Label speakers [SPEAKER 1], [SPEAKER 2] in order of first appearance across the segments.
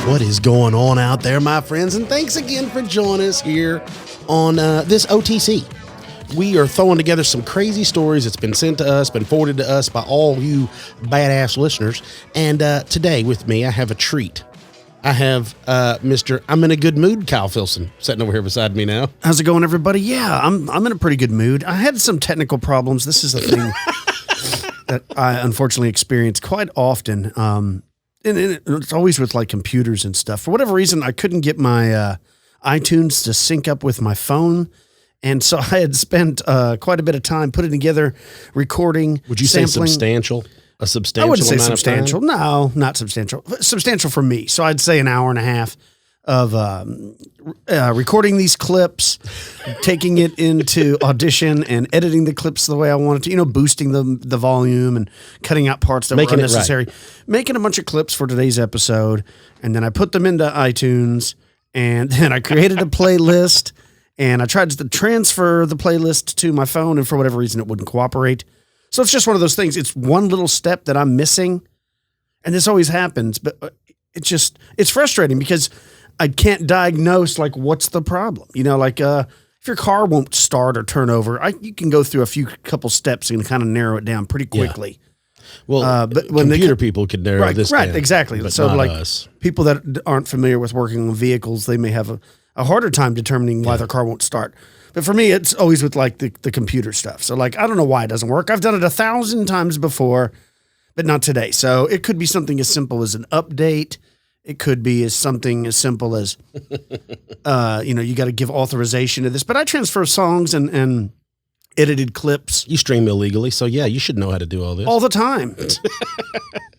[SPEAKER 1] What is going on out there, my friends? And thanks again for joining us here on this OTC. We are throwing together some crazy stories that's been sent to us, been forwarded to us by all you badass listeners. And today with me, I have a treat. I have Mr. I'm in a good mood, Kyle Filson, sitting over here beside me now.
[SPEAKER 2] How's it going, everybody? Yeah, I'm in a pretty good mood. I had some technical problems. This is a thing that I unfortunately experience quite often. And it's always with like computers and stuff. For whatever reason, I couldn't get my iTunes to sync up with my phone. And so I had spent quite a bit of time putting together, recording,
[SPEAKER 1] Would you
[SPEAKER 2] sampling.
[SPEAKER 1] say substantial? A substantial
[SPEAKER 2] I wouldn't say
[SPEAKER 1] amount
[SPEAKER 2] substantial.
[SPEAKER 1] Of time?
[SPEAKER 2] No, not substantial. Substantial for me. So I'd say an hour and a half of recording these clips, taking it into Audition and editing the clips the way I wanted to, boosting the volume and cutting out parts that were unnecessary, making a bunch of clips for today's episode. And then I put them into iTunes and then I created a playlist and I tried to transfer the playlist to my phone and for whatever reason it wouldn't cooperate. So it's just one of those things. It's one little step that I'm missing. And this always happens, but it's frustrating because I can't diagnose like what's the problem. If your car won't start or turn over, you can go through a couple steps and kind of narrow it down pretty quickly.
[SPEAKER 1] Yeah. Well, but when computer people could narrow this down.
[SPEAKER 2] Right, exactly.
[SPEAKER 1] But
[SPEAKER 2] so
[SPEAKER 1] not
[SPEAKER 2] like
[SPEAKER 1] us.
[SPEAKER 2] People that aren't familiar with working on vehicles, they may have a harder time determining why their car won't start. But for me, it's always with like the computer stuff. So like, I don't know why it doesn't work. I've done it 1,000 times before, but not today. So it could be something as simple as an update. It could be something as simple as, you got to give authorization to this. But I transfer songs and edited clips.
[SPEAKER 1] You stream illegally, so yeah, you should know how to do all this.
[SPEAKER 2] All the time.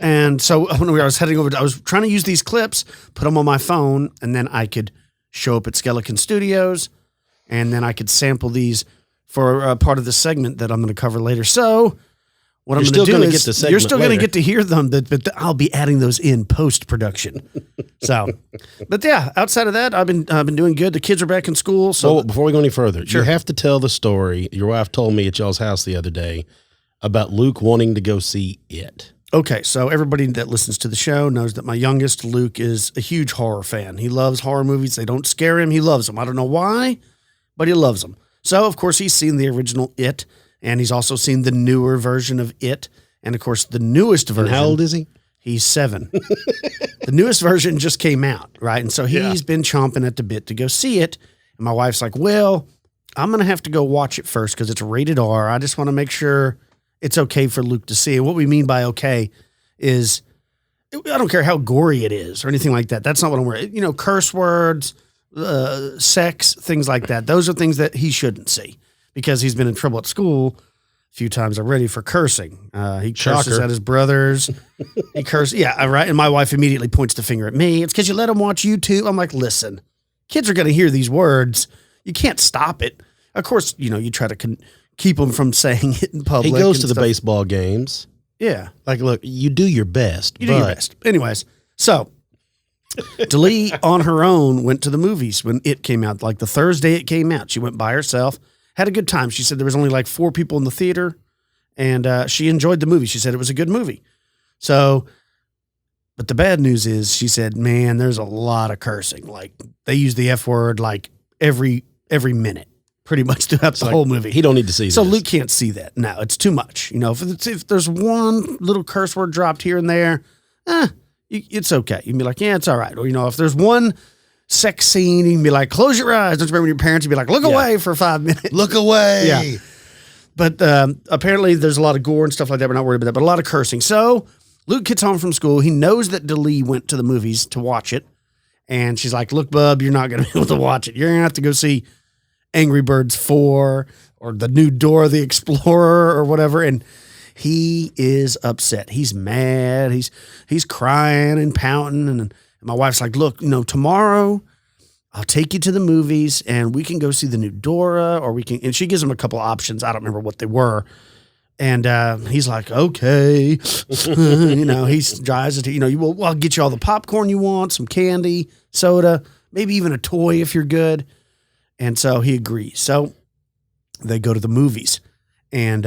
[SPEAKER 2] And so when I was heading over, I was trying to use these clips, put them on my phone, and then I could show up at Skeleton Studios, and then I could sample these for part of the segment that I'm going to cover later. So what I'm going to do is you're still going to get to hear them, but I'll be adding those in post-production. So, but yeah, outside of that, I've been doing good. The kids are back in school. So
[SPEAKER 1] well, before we go any further,
[SPEAKER 2] sure.
[SPEAKER 1] You have to tell the story. Your wife told me at y'all's house the other day about Luke wanting to go see it.
[SPEAKER 2] Okay, so everybody that listens to the show knows that my youngest, Luke, is a huge horror fan. He loves horror movies. They don't scare him. He loves them. I don't know why, but he loves them. So, of course, he's seen the original It, and he's also seen the newer version of It, and, of course, the newest version.
[SPEAKER 1] And how old is he?
[SPEAKER 2] He's 7. The newest version just came out, right? And so he's been chomping at the bit to go see it, and my wife's like, well, I'm going to have to go watch it first because it's rated R. I just want to make sure it's okay for Luke to see. And what we mean by okay is I don't care how gory it is or anything like that. That's not what I'm worried. Curse words, sex, things like that. Those are things that he shouldn't see because he's been in trouble at school a few times already for cursing. He curses at his brothers. He curses. Yeah, right. And my wife immediately points the finger at me. It's because you let him watch YouTube. I'm like, listen, kids are going to hear these words. You can't stop it. Of course, you try to keep him from saying it in public.
[SPEAKER 1] He goes to the baseball games.
[SPEAKER 2] Yeah.
[SPEAKER 1] Like, look, you do your best.
[SPEAKER 2] You do your best. Anyways, so Delee on her own went to the movies when it came out. Like the Thursday it came out. She went by herself, had a good time. She said there was only like 4 people in the theater, and she enjoyed the movie. She said it was a good movie. So, but the bad news is she said, man, there's a lot of cursing. Like they use the F word like every minute. Pretty much throughout the whole movie.
[SPEAKER 1] He don't need to see
[SPEAKER 2] So
[SPEAKER 1] this.
[SPEAKER 2] Luke can't see that. No, it's too much. If there's one little curse word dropped here and there, it's okay. You can be like, yeah, it's all right. Or, if there's one sex scene, you can be like, close your eyes. Don't you remember when your parents would be like, look away for 5 minutes.
[SPEAKER 1] Look away.
[SPEAKER 2] Yeah. But apparently there's a lot of gore and stuff like that. We're not worried about that, but a lot of cursing. So Luke gets home from school. He knows that Delee went to the movies to watch it. And she's like, look, bub, you're not going to be able to watch it. You're going to have to go see Angry Birds 4 or the new Dora the Explorer or whatever. And he is upset. He's mad. He's crying and pouting. And my wife's like, look, tomorrow I'll take you to the movies and we can go see the new Dora and she gives him a couple options. I don't remember what they were. And he's like, okay. He tries to, I'll get you all the popcorn you want, some candy, soda, maybe even a toy if you're good. And so he agrees. So they go to the movies and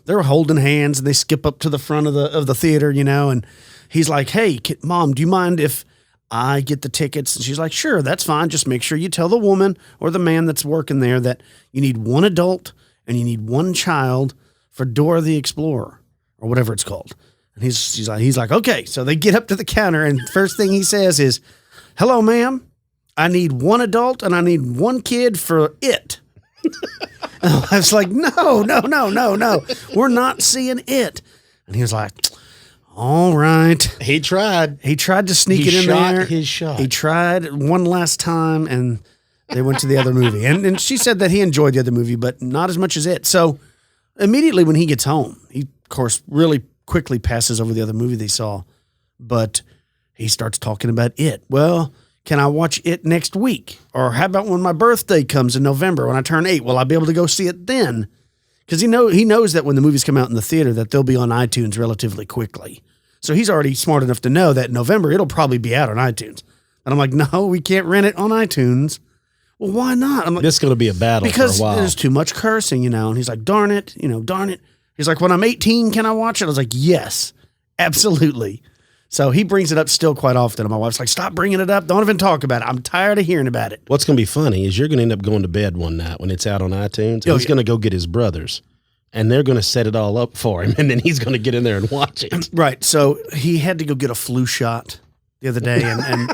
[SPEAKER 2] they're holding hands and they skip up to the front of the theater, and he's like, hey, Mom, do you mind if I get the tickets. And she's like, sure, that's fine. Just make sure you tell the woman or the man that's working there that you need one adult and you need one child for Dora the Explorer or whatever it's called. And he's like, okay. So they get up to the counter and first thing he says is, hello, ma'am. I need one adult and I need one kid for it. And I was like, no. We're not seeing it. And he was like, all right.
[SPEAKER 1] He tried.
[SPEAKER 2] He tried to sneak it in there.
[SPEAKER 1] His shot.
[SPEAKER 2] He tried one last time, and they went to the other movie. And she said that he enjoyed the other movie, but not as much as it. So immediately when he gets home, he, of course, really quickly passes over the other movie they saw. But he starts talking about it. Well, can I watch it next week? Or how about when my birthday comes in November, when I turn 8? Will I be able to go see it then? Because he knows that when the movies come out in the theater, that they'll be on iTunes relatively quickly. So he's already smart enough to know that in November, it'll probably be out on iTunes. And I'm like, no, we can't rent it on iTunes. Well, why not? I'm like,
[SPEAKER 1] this is going to be a battle
[SPEAKER 2] because
[SPEAKER 1] for a while.
[SPEAKER 2] There's too much cursing, And he's like, darn it. He's like, when I'm 18, can I watch it? I was like, yes, absolutely. So he brings it up still quite often. And my wife's like, stop bringing it up. Don't even talk about it. I'm tired of hearing about it.
[SPEAKER 1] What's going to be funny is you're going to end up going to bed one night when it's out on iTunes. And he's going to go get his brothers. And they're going to set it all up for him, and then he's going to get in there and watch it.
[SPEAKER 2] Right. So he had to go get a flu shot the other day, and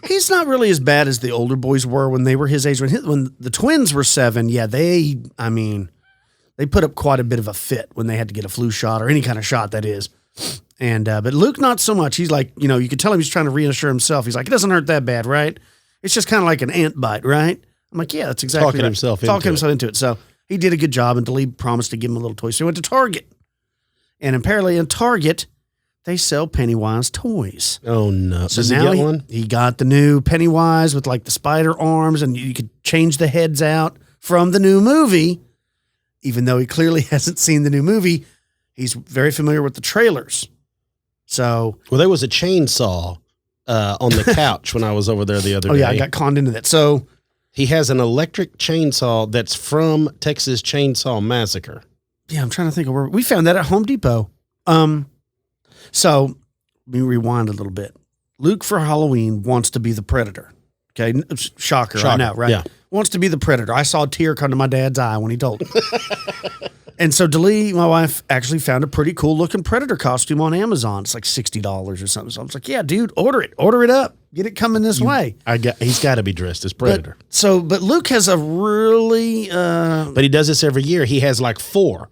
[SPEAKER 2] he's not really as bad as the older boys were when they were his age. When the twins were 7, yeah, they put up quite a bit of a fit when they had to get a flu shot or any kind of shot, that is. And but Luke, not so much. He's like, you could tell him he's trying to reassure himself. He's like, it doesn't hurt that bad, right? It's just kind of like an ant bite, right? I'm like, yeah, that's exactly
[SPEAKER 1] talking himself into it.
[SPEAKER 2] So he did a good job, and Delee promised to give him a little toy. So he went to Target. And apparently in Target, they sell Pennywise toys.
[SPEAKER 1] Oh, no.
[SPEAKER 2] So
[SPEAKER 1] Does he
[SPEAKER 2] now
[SPEAKER 1] get one?
[SPEAKER 2] He got the new Pennywise with like the spider arms, and you could change the heads out from the new movie. Even though he clearly hasn't seen the new movie, he's very familiar with the trailers. So,
[SPEAKER 1] well, there was a chainsaw on the couch when I was over there the other day.
[SPEAKER 2] Oh, yeah, I got conned into that. So
[SPEAKER 1] he has an electric chainsaw that's from Texas Chainsaw Massacre.
[SPEAKER 2] Yeah, I'm trying to think of where we found that at Home Depot. So let me rewind a little bit. Luke for Halloween wants to be the Predator. Okay, shocker. I know, right?
[SPEAKER 1] Yeah.
[SPEAKER 2] Wants to be the Predator. I saw a tear come to my dad's eye when he told me. And so Delee, my wife, actually found a pretty cool looking Predator costume on Amazon. It's like $60 or something. So I was like, yeah, dude, order it up. Get it coming this way.
[SPEAKER 1] He's got to be dressed as Predator.
[SPEAKER 2] But Luke has a really...
[SPEAKER 1] but he does this every year. He has like 4.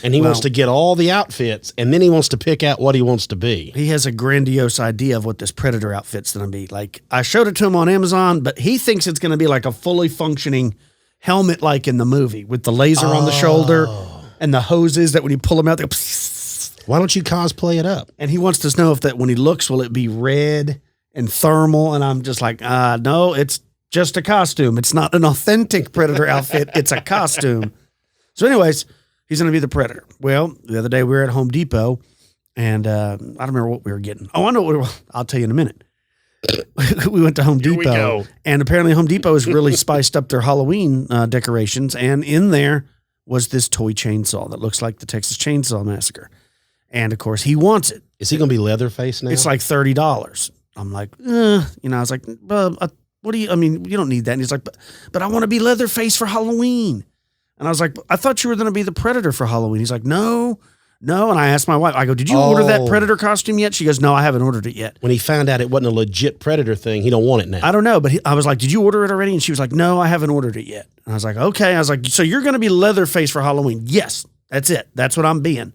[SPEAKER 1] And he wants to get all the outfits, and then he wants to pick out what he wants to be.
[SPEAKER 2] He has a grandiose idea of what this Predator outfit's going to be. Like, I showed it to him on Amazon, but he thinks it's going to be like a fully functioning helmet like in the movie with the laser on the shoulder and the hoses that when you pull them out, they go psst.
[SPEAKER 1] Why don't you cosplay it up?
[SPEAKER 2] And he wants to know if that when he looks, will it be red and thermal? And I'm just like, no, it's just a costume. It's not an authentic Predator outfit. It's a costume. So anyways, he's going to be the Predator. Well, the other day we were at Home Depot, and I don't remember what we were getting. Oh, I know what I'll tell you in a minute. We went to Home Depot, and apparently Home Depot has really spiced up their Halloween decorations, and in there was this toy chainsaw that looks like the Texas Chainsaw Massacre. And, of course, he wants it.
[SPEAKER 1] Is he going to be Leatherface now?
[SPEAKER 2] It's like $30. I'm like, I was like, what do you, you don't need that. And he's like, but I want to be Leatherface for Halloween. And I was like, I thought you were going to be the Predator for Halloween. He's like, no. And I asked my wife, I go, did you order that Predator costume yet? She goes, no, I haven't ordered it yet.
[SPEAKER 1] When he found out it wasn't a legit Predator thing, he don't want it now.
[SPEAKER 2] I don't know, but I was like, did you order it already? And she was like, no, I haven't ordered it yet. And I was like, okay. I was like, so you're going to be Leatherface for Halloween? Yes, that's it. That's what I'm being.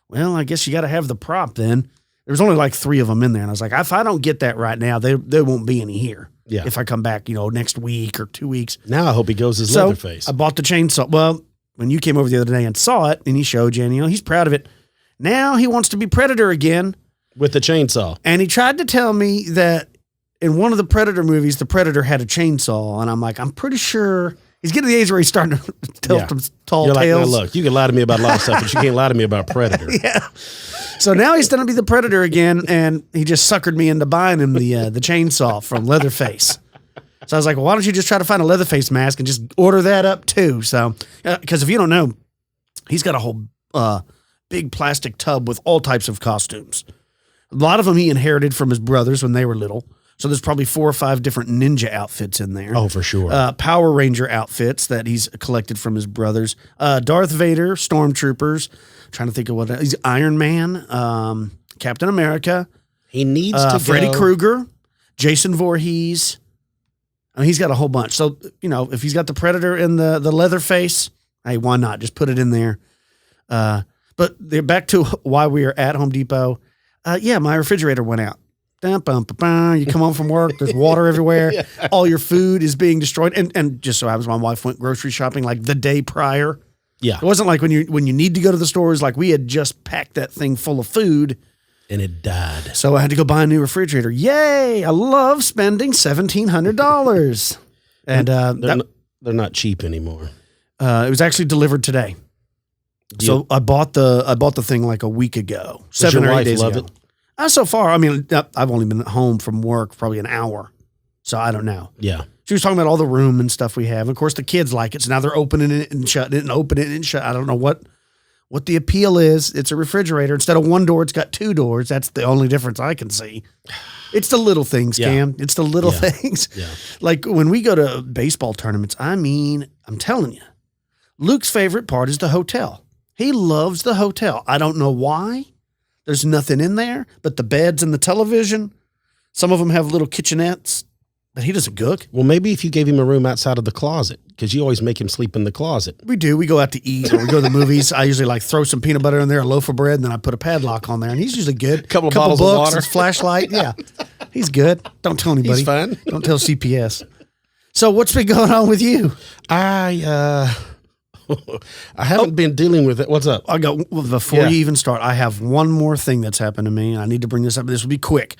[SPEAKER 2] Well, I guess you got to have the prop then. There was only like 3 of them in there. And I was like, if I don't get that right now, there won't be any here.
[SPEAKER 1] Yeah.
[SPEAKER 2] If I come back, next week or 2 weeks.
[SPEAKER 1] Now I hope he goes as Leatherface.
[SPEAKER 2] I bought the chainsaw. Well, when you came over the other day and saw it, and he showed you, and he's proud of it. Now he wants to be Predator again.
[SPEAKER 1] With the chainsaw.
[SPEAKER 2] And he tried to tell me that in one of the Predator movies, the Predator had a chainsaw. And I'm like, I'm pretty sure he's getting to the age where he's starting to tell some tall
[SPEAKER 1] You're
[SPEAKER 2] tales.
[SPEAKER 1] Like, look, you can lie to me about a lot of stuff, but you can't lie to me about Predator.
[SPEAKER 2] Yeah. So now he's going to be the Predator again, and he just suckered me into buying him the chainsaw from Leatherface. So I was like, well, why don't you just try to find a Leatherface mask and just order that up too? So, because if you don't know, he's got a whole big plastic tub with all types of costumes. A lot of them he inherited from his brothers when they were little. So there's probably 4 or 5 different ninja outfits in there.
[SPEAKER 1] Oh, for sure.
[SPEAKER 2] Power Ranger outfits that he's collected from his brothers. Darth Vader, Stormtroopers. Trying to think of what he's Iron Man, Captain America.
[SPEAKER 1] He needs to
[SPEAKER 2] Freddy Krueger, Jason Voorhees. I mean, he's got a whole bunch. So, if he's got the Predator in the leather face, hey, why not? Just put it in there. But back to why we are at Home Depot. My refrigerator went out. You come home from work, there's water everywhere. Yeah. All your food is being destroyed. And just so happens my wife went grocery shopping like the day prior.
[SPEAKER 1] Yeah.
[SPEAKER 2] It wasn't like when you need to go to the stores, like we had just packed that thing full of food.
[SPEAKER 1] And it died.
[SPEAKER 2] So I had to go buy a new refrigerator. Yay! I love spending $1,700. And
[SPEAKER 1] they're not cheap anymore.
[SPEAKER 2] It was actually delivered today. So I bought the thing like a week ago. 7 or 8 days ago.
[SPEAKER 1] It?
[SPEAKER 2] So far, I mean, I've only been home from work probably an hour, so I don't know.
[SPEAKER 1] Yeah.
[SPEAKER 2] She was talking about all the room and stuff we have. Of course, the kids like it, so now they're opening it and shutting it and opening it and shut. I don't know what the appeal is. It's a refrigerator. Instead of one door, it's got 2 doors. That's the only difference I can see. It's the little things, Cam. It's the little things.
[SPEAKER 1] Yeah.
[SPEAKER 2] Like when we go to baseball tournaments, I mean, I'm telling you, Luke's favorite part is the hotel. He loves the hotel. I don't know why. There's nothing in there but the beds and the television. Some of them have little kitchenettes, but he doesn't cook.
[SPEAKER 1] Well, maybe if you gave him a room outside of the closet, because you always make him sleep in the closet.
[SPEAKER 2] We do. We go out to eat or we go to the movies. I usually throw some peanut butter in there, a loaf of bread, and then I put a padlock on there, and he's usually good.
[SPEAKER 1] Couple bottles
[SPEAKER 2] books,
[SPEAKER 1] of water.
[SPEAKER 2] His flashlight. Yeah. He's good. Don't tell anybody.
[SPEAKER 1] He's fine.
[SPEAKER 2] Don't tell CPS. So what's been going on with you?
[SPEAKER 1] I haven't been dealing with it. What's up?
[SPEAKER 2] Before you even start, I have one more thing that's happened to me. I need to bring this up. This will be quick.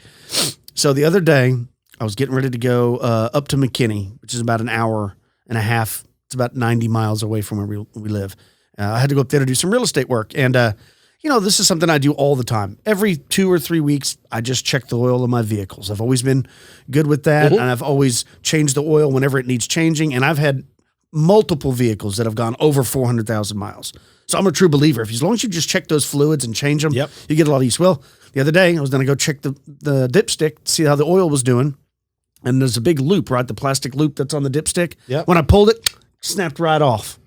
[SPEAKER 2] So the other day, I was getting ready to go up to McKinney, which is about an hour and a half. It's about 90 miles away from where we live. I had to go up there to do some real estate work. And, this is something I do all the time. Every 2 or 3 weeks, I just check the oil of my vehicles. I've always been good with that. Mm-hmm. And I've always changed the oil whenever it needs changing. And I've had multiple vehicles that have gone over 400,000 miles. So I'm a true believer. As long as you just check those fluids and change them, you get a lot of use. Well, the other day I was going to go check the dipstick to see how the oil was doing. And there's a big loop, right? The plastic loop that's on the dipstick.
[SPEAKER 1] Yep.
[SPEAKER 2] When I pulled it, snapped right off.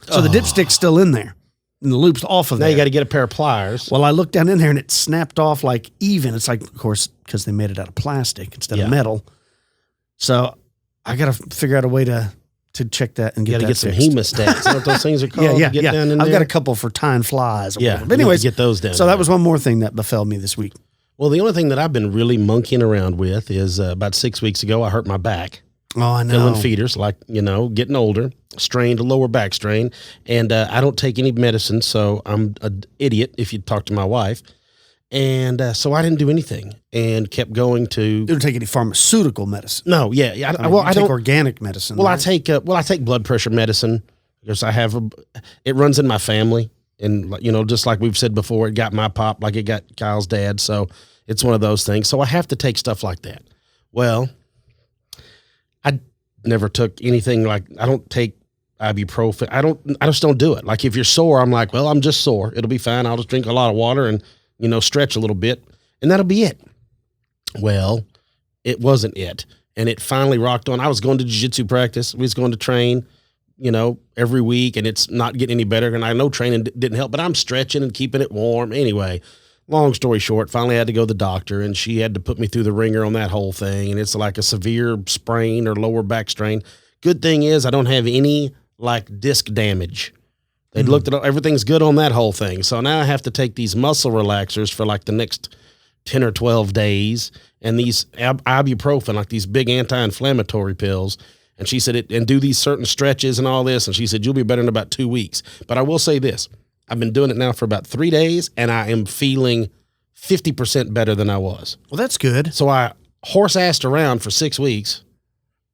[SPEAKER 2] So the dipstick's still in there and the loop's off of there.
[SPEAKER 1] Now you got to get a pair of pliers.
[SPEAKER 2] Well, I looked down in there and it snapped off like even. It's like, of course, because they made it out of plastic instead of metal. So I got to figure out a way to check that and get that fixed.
[SPEAKER 1] Some hemostats. Know what those things are called?
[SPEAKER 2] Yeah.
[SPEAKER 1] Down in
[SPEAKER 2] I've
[SPEAKER 1] there?
[SPEAKER 2] got a couple for tying flies.
[SPEAKER 1] But
[SPEAKER 2] anyways,
[SPEAKER 1] get those down.
[SPEAKER 2] So that was one more thing that befell me this week.
[SPEAKER 1] Well, the only thing that I've been really monkeying around with is about 6 weeks ago, I hurt my back.
[SPEAKER 2] Oh, I know.
[SPEAKER 1] Filling feeders, getting older, strained, a lower back strain. And I don't take any medicine, so I'm an idiot if you talk to my wife. And so I didn't do anything and kept going to.
[SPEAKER 2] You don't take any pharmaceutical medicine?
[SPEAKER 1] No, yeah. I
[SPEAKER 2] take organic medicine.
[SPEAKER 1] Well,
[SPEAKER 2] right?
[SPEAKER 1] I take blood pressure medicine because it runs in my family. And, just like we've said before, it got my pop like it got Kyle's dad. So it's one of those things. So I have to take stuff like that. Well, I never took anything I don't take ibuprofen. I just don't do it. Like if you're sore, I'm like, well, I'm just sore. It'll be fine. I'll just drink a lot of water and, stretch a little bit and that'll be it. Well, it wasn't it. And it finally rocked on. I was going to jiu-jitsu practice. We was going to train, every week and it's not getting any better. And I know training didn't help, but I'm stretching and keeping it warm. Anyway, long story short, finally had to go to the doctor and she had to put me through the ringer on that whole thing. And it's like a severe sprain or lower back strain. Good thing is I don't have any disc damage. They looked at everything's good on that whole thing. So now I have to take these muscle relaxers for the next 10 or 12 days and these ibuprofen, these big anti-inflammatory pills. And she said and do these certain stretches and all this. And she said, you'll be better in about 2 weeks. But I will say this, I've been doing it now for about 3 days and I am feeling 50% better than I was.
[SPEAKER 2] Well, that's good.
[SPEAKER 1] So I horse-assed around for 6 weeks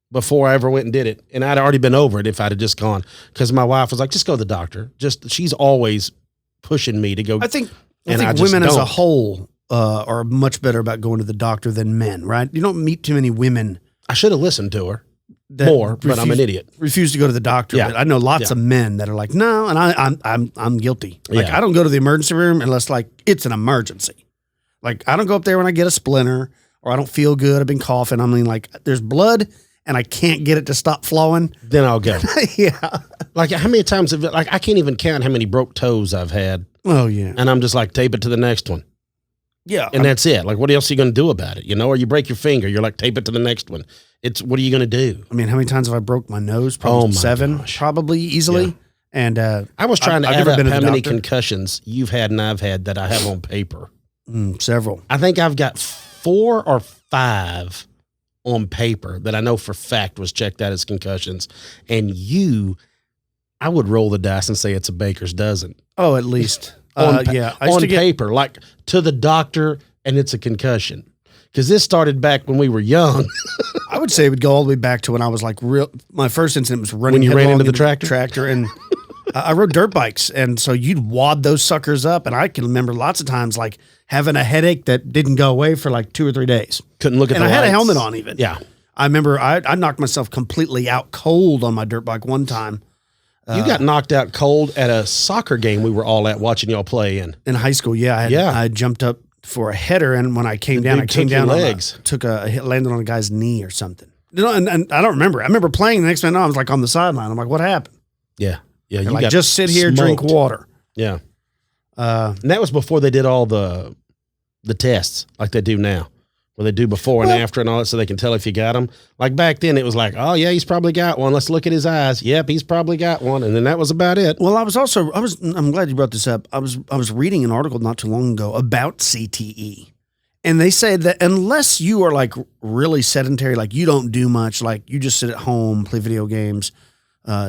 [SPEAKER 1] before I ever went and did it. And I'd already been over it if I'd have just gone. Because my wife was like, just go to the doctor. She's always pushing me to go.
[SPEAKER 2] I think women as a whole are much better about going to the doctor than men, right? You don't meet too many women.
[SPEAKER 1] I should have listened to her more, but I'm an idiot.
[SPEAKER 2] Refuse to go to the doctor.
[SPEAKER 1] Yeah.
[SPEAKER 2] But I know lots of men that are like, no, and I'm guilty. I don't go to the emergency room unless it's an emergency. I don't go up there when I get a splinter or I don't feel good, I've been coughing, I mean, like, there's blood and I can't get it to stop flowing,
[SPEAKER 1] then I'll go.
[SPEAKER 2] Yeah.
[SPEAKER 1] Like, how many times have, like, I can't even count how many broke toes I've had.
[SPEAKER 2] Oh, yeah.
[SPEAKER 1] And I'm just like, tape it to the next one.
[SPEAKER 2] Yeah.
[SPEAKER 1] And that's it. Like, what else are you going to do about it? You know, or you break your finger, you're like, tape it to the next one. What are you going to do?
[SPEAKER 2] I mean, how many times have I broke my nose? Probably 7, probably easily. Yeah. And
[SPEAKER 1] I was trying to add up how many concussions you've had and I've had that I have on paper.
[SPEAKER 2] Several.
[SPEAKER 1] I think I've got 4 or 5 on paper that I know for fact was checked out as concussions. And I would roll the dice and say it's a baker's dozen.
[SPEAKER 2] Oh, at least.
[SPEAKER 1] On paper, like to the doctor, and it's a concussion. Because this started back when we were young.
[SPEAKER 2] I would say it would go all the way back to when I was like my first incident was running.
[SPEAKER 1] When you ran into the tractor?
[SPEAKER 2] And I rode dirt bikes. And so you'd wad those suckers up. And I can remember lots of times like having a headache that didn't go away for like 2 or 3 days.
[SPEAKER 1] Couldn't look at the lights.
[SPEAKER 2] And I had a helmet on even.
[SPEAKER 1] Yeah.
[SPEAKER 2] I remember I knocked myself completely out cold on my dirt bike one time.
[SPEAKER 1] You got knocked out cold at a soccer game we were all at watching y'all play in.
[SPEAKER 2] In high school, yeah. I jumped up for a header, and when I came down,
[SPEAKER 1] legs.
[SPEAKER 2] Took a hit, landed on a guy's knee or something. You know, and I don't remember. I remember playing the next minute. I was like on the sideline. I'm like, what happened?
[SPEAKER 1] Yeah. Yeah.
[SPEAKER 2] You like, just sit here, drink water.
[SPEAKER 1] Yeah. And that was before they did all the tests like they do now. Where they do before and after and all that so they can tell if you got them. Like back then it was like, oh yeah, he's probably got one. Let's look at his eyes. Yep, he's probably got one. And then that was about it.
[SPEAKER 2] Well, I'm glad you brought this up. I was reading an article not too long ago about CTE. And they said that unless you are like really sedentary, like you don't do much, like you just sit at home, play video games,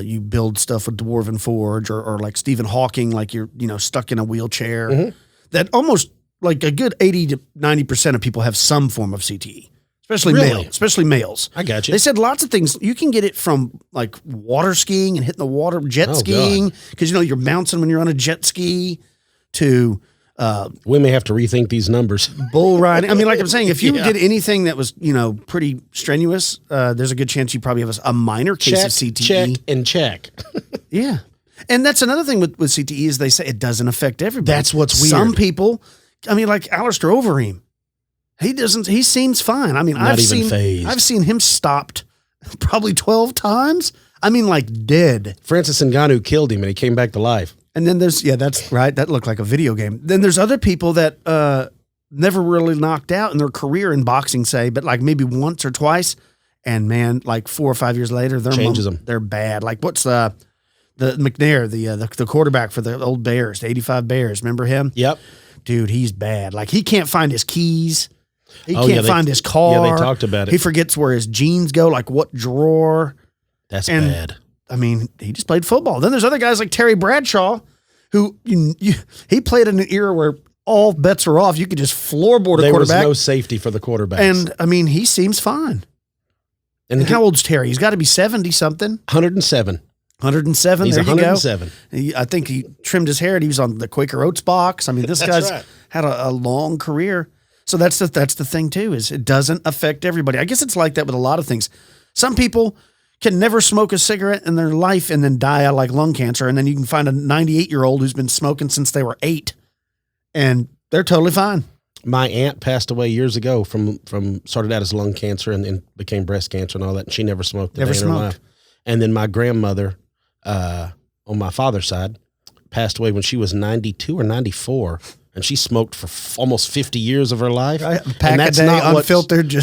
[SPEAKER 2] you build stuff with Dwarven Forge or like Stephen Hawking, like you're, stuck in a wheelchair, that almost like a good 80 to 90% of people have some form of CTE, especially males.
[SPEAKER 1] I got you.
[SPEAKER 2] They said lots of things. You can get it from like water skiing and hitting the water, jet skiing, because you're bouncing when you're on a jet ski, to
[SPEAKER 1] we may have to rethink these numbers.
[SPEAKER 2] Bull riding. I mean, like I'm saying, if you did anything that was, pretty strenuous, there's a good chance you probably have a minor case of CTE.
[SPEAKER 1] Check.
[SPEAKER 2] Yeah. And that's another thing with CTE is they say it doesn't affect everybody.
[SPEAKER 1] That's what's weird.
[SPEAKER 2] Some people, I mean, like Alistair Overeem, he seems fine. I mean, I've seen him stopped probably 12 times. I mean, like dead.
[SPEAKER 1] Francis Ngannou killed him and he came back to life.
[SPEAKER 2] And then that's right. That looked like a video game. Then there's other people that never really knocked out in their career in boxing, say, but like maybe once or twice. And man, like 4 or 5 years later, they're bad. Like what's the McNair, the quarterback for the old Bears, the 85 Bears. Remember him?
[SPEAKER 1] Yep.
[SPEAKER 2] Dude, he's bad. Like he can't find his keys. He can't find his car.
[SPEAKER 1] Yeah, they talked about it.
[SPEAKER 2] He forgets where his jeans go, like what drawer.
[SPEAKER 1] That's bad.
[SPEAKER 2] I mean, he just played football. Then there's other guys like Terry Bradshaw, who he played in an era where all bets were off. You could just floorboard a quarterback.
[SPEAKER 1] There was no safety for the quarterbacks.
[SPEAKER 2] And I mean, he seems fine. And how old's Terry? He's got to be 70 something.
[SPEAKER 1] 107.
[SPEAKER 2] 107.
[SPEAKER 1] He's
[SPEAKER 2] there
[SPEAKER 1] 107.
[SPEAKER 2] You go. I think he trimmed his hair. And he was on the Quaker Oats box. I mean, this guy's had a long career. So that's the thing too, is it doesn't affect everybody. I guess it's like that with a lot of things. Some people can never smoke a cigarette in their life and then die out like lung cancer. And then you can find a 98-year-old who's been smoking since they were 8 and they're totally fine.
[SPEAKER 1] My aunt passed away years ago from started out as lung cancer and became breast cancer and all that. And she never smoked in her life. And then my grandmother, on my father's side, passed away when she was 92 or 94. And she smoked for almost 50 years of her life.
[SPEAKER 2] Right. Pack a day, unfiltered,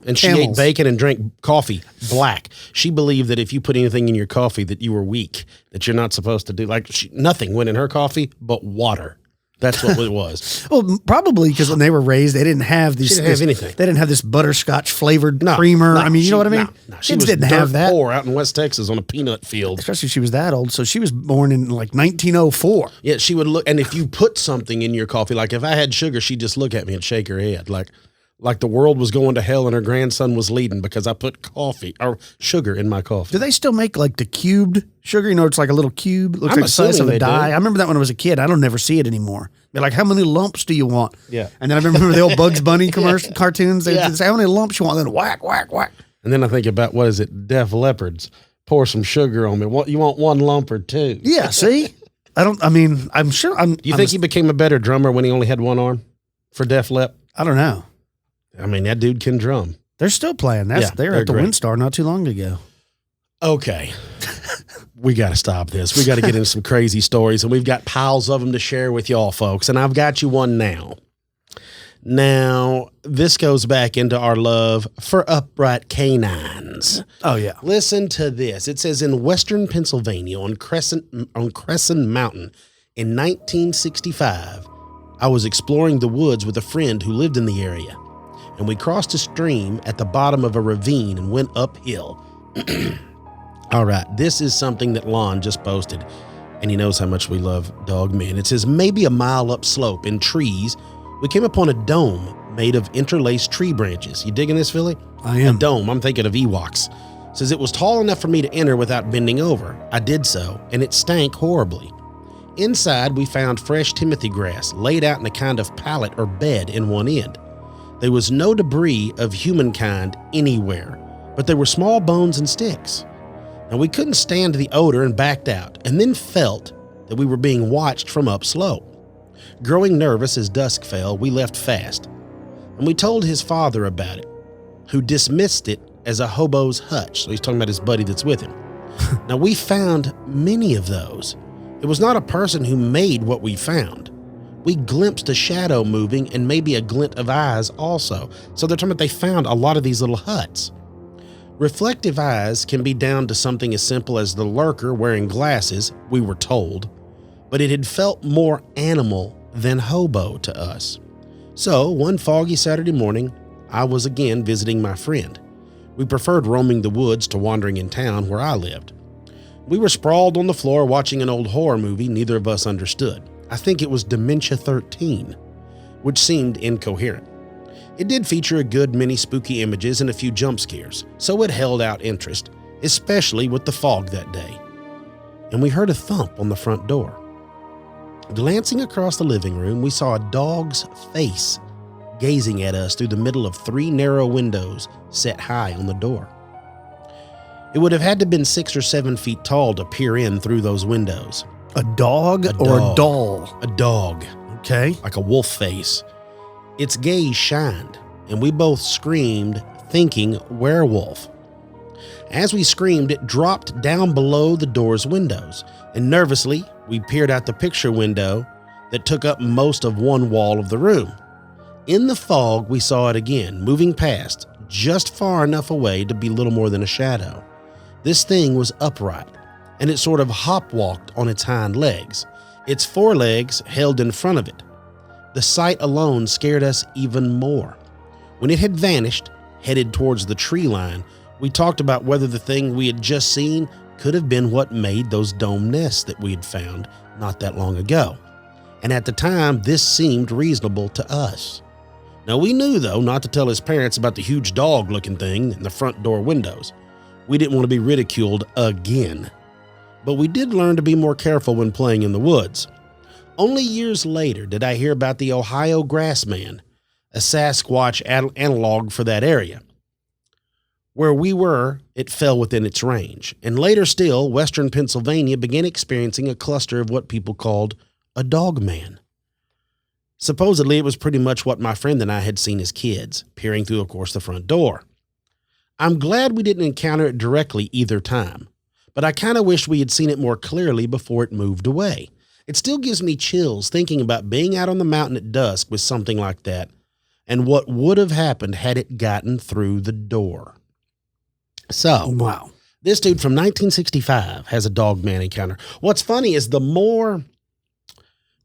[SPEAKER 1] and she ate bacon and drank coffee black. She believed that if you put anything in your coffee that you were weak, that you're not supposed to do. Like nothing went in her coffee but water. That's what it was.
[SPEAKER 2] Well, probably because when they were raised, they didn't have these.
[SPEAKER 1] She didn't have anything.
[SPEAKER 2] They didn't have this butterscotch flavored creamer. I mean, you know what I mean?
[SPEAKER 1] She didn't have that. Poor out in West Texas on a peanut field.
[SPEAKER 2] Especially if she was that old. So she was born in like 1904.
[SPEAKER 1] Yeah, she would look, and if you put something in your coffee, like if I had sugar, she'd just look at me and shake her head, like the world was going to hell and her grandson was leading because I put coffee or sugar in my coffee.
[SPEAKER 2] Do they still make like the cubed sugar? You know, it's like a little cube. It looks like the size of a die. I remember that when I was a kid. I don't never see it anymore. They're like, how many lumps do you want?
[SPEAKER 1] Yeah.
[SPEAKER 2] And then I remember the old Bugs Bunny cartoons. They'd say, how many lumps you want? And then whack, whack, whack.
[SPEAKER 1] And then I think about, what is it? Def Leopards. Pour some sugar on me. What, you want 1 lump or 2?
[SPEAKER 2] Yeah, see? I'm sure.
[SPEAKER 1] Do you think he became a better drummer when he only had 1 arm for Def Lep?
[SPEAKER 2] I don't know.
[SPEAKER 1] I mean, that dude can drum.
[SPEAKER 2] They're still playing. They're at the
[SPEAKER 1] great.
[SPEAKER 2] WinStar not too long ago.
[SPEAKER 1] Okay. We got to stop this. We got to get into some crazy stories, and we've got piles of them to share with y'all folks, and I've got you one now. Now, this goes back into our love for upright canines.
[SPEAKER 2] Oh, yeah.
[SPEAKER 1] Listen to this. It says in western Pennsylvania on Crescent Mountain in 1965, I was exploring the woods with a friend who lived in the area, and we crossed a stream at the bottom of a ravine and went uphill. All right, this is something that Lon just posted, and he knows how much we love Dogman. It says, maybe a mile up slope in trees, we came upon a dome made of interlaced tree branches. You digging this, Philly?
[SPEAKER 2] I am.
[SPEAKER 1] A dome. I'm thinking of Ewoks. It says it was tall enough for me to enter without bending over. I did so, and it stank horribly. Inside, we found fresh Timothy grass laid out in a kind of pallet or bed in one end. There was no debris of humankind anywhere, but there were small bones and sticks. Now, we couldn't stand the odor and backed out, and then felt that we were being watched from up slope. Growing nervous as dusk fell, we left fast, and we told his father about it, who dismissed it as a hobo's hutch. So he's talking about his buddy that's with him. Now, we found many of those. It was not a person who made what we found. We glimpsed a shadow moving and maybe a glint of eyes also. So they're talking about they found a lot of these little huts. Reflective eyes can be down to something as simple as the lurker wearing glasses, we were told, but it had felt more animal than hobo to us. So one foggy Saturday morning, I was again visiting my friend. We preferred roaming the woods to wandering in town where I lived. We were sprawled on the floor watching an old horror movie neither of us understood. I think it was Dementia 13, which seemed incoherent. It did feature a good many spooky images and a few jump scares, so it held out interest, especially with the fog that day. And we heard a thump on the front door. Glancing across the living room, we saw a dog's face gazing at us through the middle of 3 narrow windows set high on the door. It would have had to have been 6 or 7 feet tall to peer in through those windows.
[SPEAKER 2] A dog or a doll?
[SPEAKER 1] A dog.
[SPEAKER 2] Okay.
[SPEAKER 1] Like a wolf face. Its gaze shined, and we both screamed, thinking werewolf. As we screamed, it dropped down below the door's windows, and nervously, we peered out the picture window that took up most of one wall of the room. In the fog, we saw it again, moving past, just far enough away to be little more than a shadow. This thing was upright, and it sort of hop-walked on its hind legs, its forelegs held in front of it. The sight alone scared us even more. When it had vanished, headed towards the tree line, we talked about whether the thing we had just seen could have been what made those dome nests that we had found not that long ago. And at the time, this seemed reasonable to us. Now, we knew, though, not to tell his parents about the huge dog-looking thing in the front door windows. We didn't want to be ridiculed again. But we did learn to be more careful when playing in the woods. Only years later did I hear about the Ohio Grassman, a Sasquatch analog for that area. Where we were, it fell within its range, and later still, western Pennsylvania began experiencing a cluster of what people called a Dogman. Supposedly, it was pretty much what my friend and I had seen as kids, peering through, of course, the front door. I'm glad we didn't encounter it directly either time, but I kind of wish we had seen it more clearly before it moved away. It still gives me chills thinking about being out on the mountain at dusk with something like that, and what would have happened had it gotten through the door. So,
[SPEAKER 2] wow.
[SPEAKER 1] This dude from 1965 has a Dogman encounter. What's funny is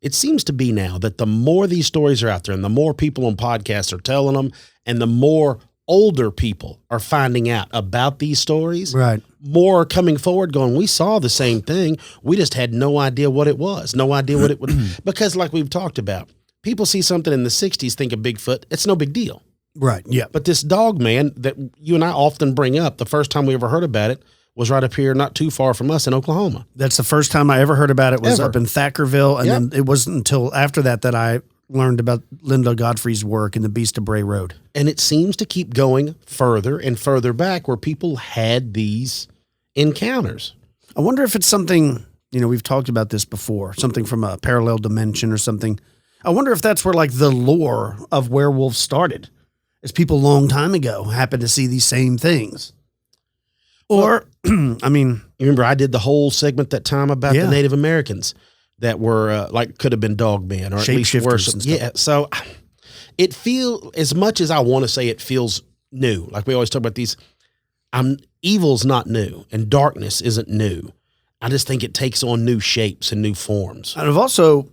[SPEAKER 1] it seems to be now that the more these stories are out there and the more people on podcasts are telling them and the more older people are finding out about these stories,
[SPEAKER 2] right?
[SPEAKER 1] More are coming forward going, we saw the same thing. We just had no idea what it was, no idea what it would, because like we've talked about, people see something in the 60s, think of Bigfoot. It's no big deal.
[SPEAKER 2] Right, yeah.
[SPEAKER 1] But this Dogman that you and I often bring up, the first time we ever heard about it was right up here, not too far from us in Oklahoma.
[SPEAKER 2] That's the first time I ever heard about it was up in Thackerville. And then it wasn't until after that I learned about Linda Godfrey's work in the Beast of Bray Road.
[SPEAKER 1] And it seems to keep going further and further back where people had these encounters.
[SPEAKER 2] I wonder if it's something, we've talked about this before, something from a parallel dimension or something. I wonder if that's where like the lore of werewolves started. is people a long time ago happened to see these same things. Or, I mean,
[SPEAKER 1] you remember I did the whole segment that time about
[SPEAKER 2] Yeah.
[SPEAKER 1] the Native Americans that were like could have been Dogman or at least
[SPEAKER 2] Shapeshifters
[SPEAKER 1] worse.
[SPEAKER 2] and stuff.
[SPEAKER 1] Yeah, so it feels, as much as I want to say it feels new, like we always talk about these. Evil's not new, and darkness isn't new. I just think it takes on new shapes and new forms.
[SPEAKER 2] and I've also,